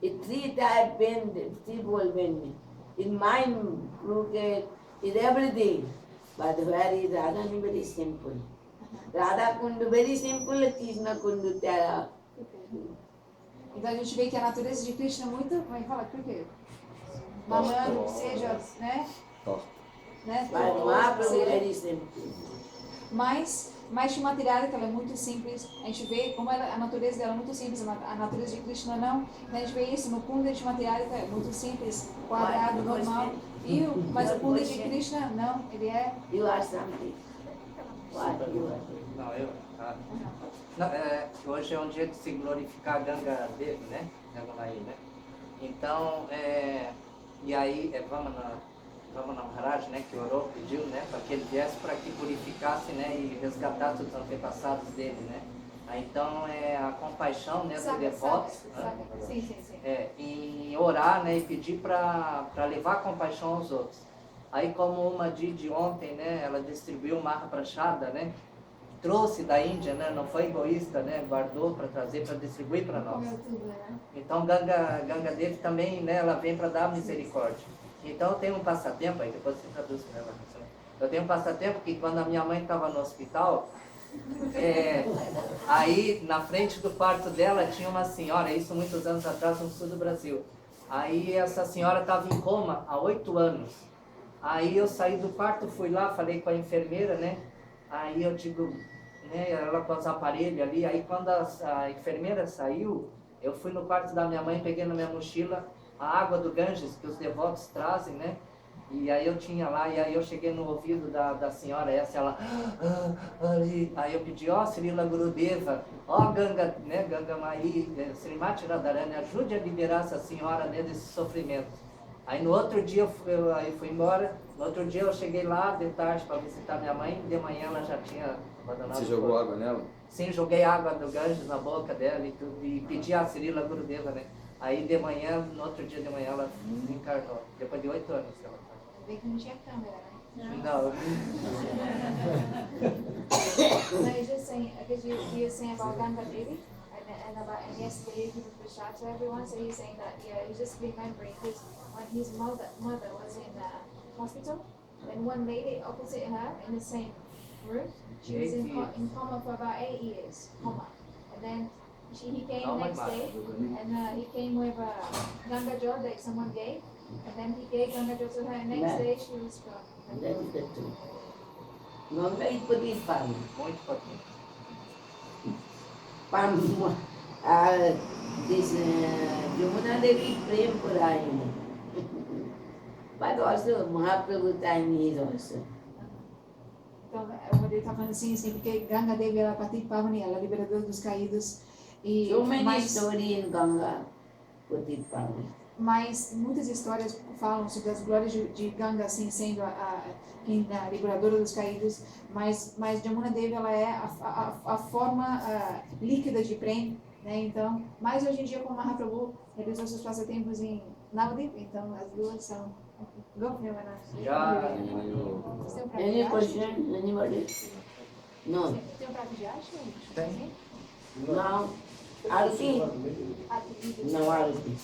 Speaker 1: It's three-type bend, three-fold bend. In mind, crooked is everything. But where is Radha is very simple. Radha Kundu very simple, Krishna Kundu Tara.
Speaker 2: Então a gente vê que a natureza de Krishna é muito, como é que fala? Crooked. Malandro, que seja, né? Né?
Speaker 1: But Mahaprabhu
Speaker 2: Seja-
Speaker 1: very simple.
Speaker 2: Mas Srimati Radhika, ela é muito simples. A gente vê como a natureza dela é muito simples, a natureza de Krishna não. A gente vê isso no Kunda de Srimati Radhika, é muito simples, quadrado, normal. Mas o Kunda de Krishna, não, ele é...
Speaker 1: You are something. What you are?
Speaker 5: Não, eu. Não, hoje é um dia de se glorificar a Ganga Devi, né? Ganga Mai, né? Então, e aí, Vamana Maharaj, né? Que orou, pediu, né? Para que ele viesse para que purificasse, né? E resgatasse os antepassados dele, né? Aí, então, a compaixão, né? Do devoto.
Speaker 2: Sim, sim, sim.
Speaker 5: Em orar, né? E pedir para levar compaixão aos outros. Aí, como uma de ontem, né? Ela distribuiu uma Mahaprasada, né? Trouxe da Índia, né? Não foi egoísta, né? Guardou para trazer, para distribuir para nós.
Speaker 4: Comeu tudo, né?
Speaker 5: Então Ganga Devi também, né? Ela vem para dar misericórdia. Então eu tenho um passatempo, aí depois você traduz, né? Eu tenho um passatempo que quando a minha mãe estava no hospital, aí na frente do quarto dela tinha uma senhora, isso muitos anos atrás no sul do Brasil. Aí essa senhora estava em coma há 8 anos. Aí eu saí do quarto, fui lá, falei com a enfermeira, né? Aí eu digo, né, ela com os aparelhos ali, aí quando a enfermeira saiu, eu fui no quarto da minha mãe, peguei na minha mochila a água do Ganges, que os devotos trazem, né? E aí eu tinha lá, e aí eu cheguei no ouvido da senhora, ela, ali, aí eu pedi, Srila Gurudeva, Ganga, né, Ganga Mai, Srimati Radharani, ajude a liberar essa senhora, né, desse sofrimento. Aí no outro dia eu fui embora, no outro dia eu cheguei lá de tarde para visitar minha mãe, de manhã ela já tinha abandonado.
Speaker 3: Você jogou água nela?
Speaker 5: Sim, joguei água do Ganges na boca dela e tudo, e pedi a Srila Gurudeva, né? Aí de manhã, no outro dia de manhã ela encarnou, depois de 8 anos que ela tá.
Speaker 4: Vê que não tinha câmera, né?
Speaker 5: Não.
Speaker 4: No, he's just saying, because you were saying about Ganga Devi, and yesterday he gave prasad to everyone, so he's saying that, he's just remembering, because when his mother was in the hospital, then one lady opposite her in the same room, she was in coma for about 8 years, coma. And then he came next day, and he came with Ganga Jal that someone gave, and then he gave Ganga Jal to her, and next day she was gone.
Speaker 1: That is the truth. Ganga is Patit Pam.
Speaker 5: Muito pouquinho.
Speaker 1: This Yamuna Devi prayed for Ayana. But also Mahaprabhu time is also.
Speaker 2: Então, ele está falando assim, porque Ganga Devi, ela é Patit Pavani, ela é liberadora dos caídos. E
Speaker 1: So many
Speaker 2: mais,
Speaker 1: stories in Ganga, Patit Pam.
Speaker 2: mas muitas histórias falam sobre as glórias de Ganga, assim, sendo a liberadora dos caídos, mas Jamuna Devi, ela é a forma líquida de Prem, né? Então, mais hoje em dia com Mahaprabhu, realizou seus passatempos em Navadip, então as duas são...
Speaker 5: Já.
Speaker 2: Você tem um prato de
Speaker 1: Any
Speaker 2: acha?
Speaker 1: question? Anybody? No.
Speaker 2: Tem um prato de acha?
Speaker 5: Tem.
Speaker 1: Now, Arati?
Speaker 2: Ah, tem.
Speaker 1: No Arati.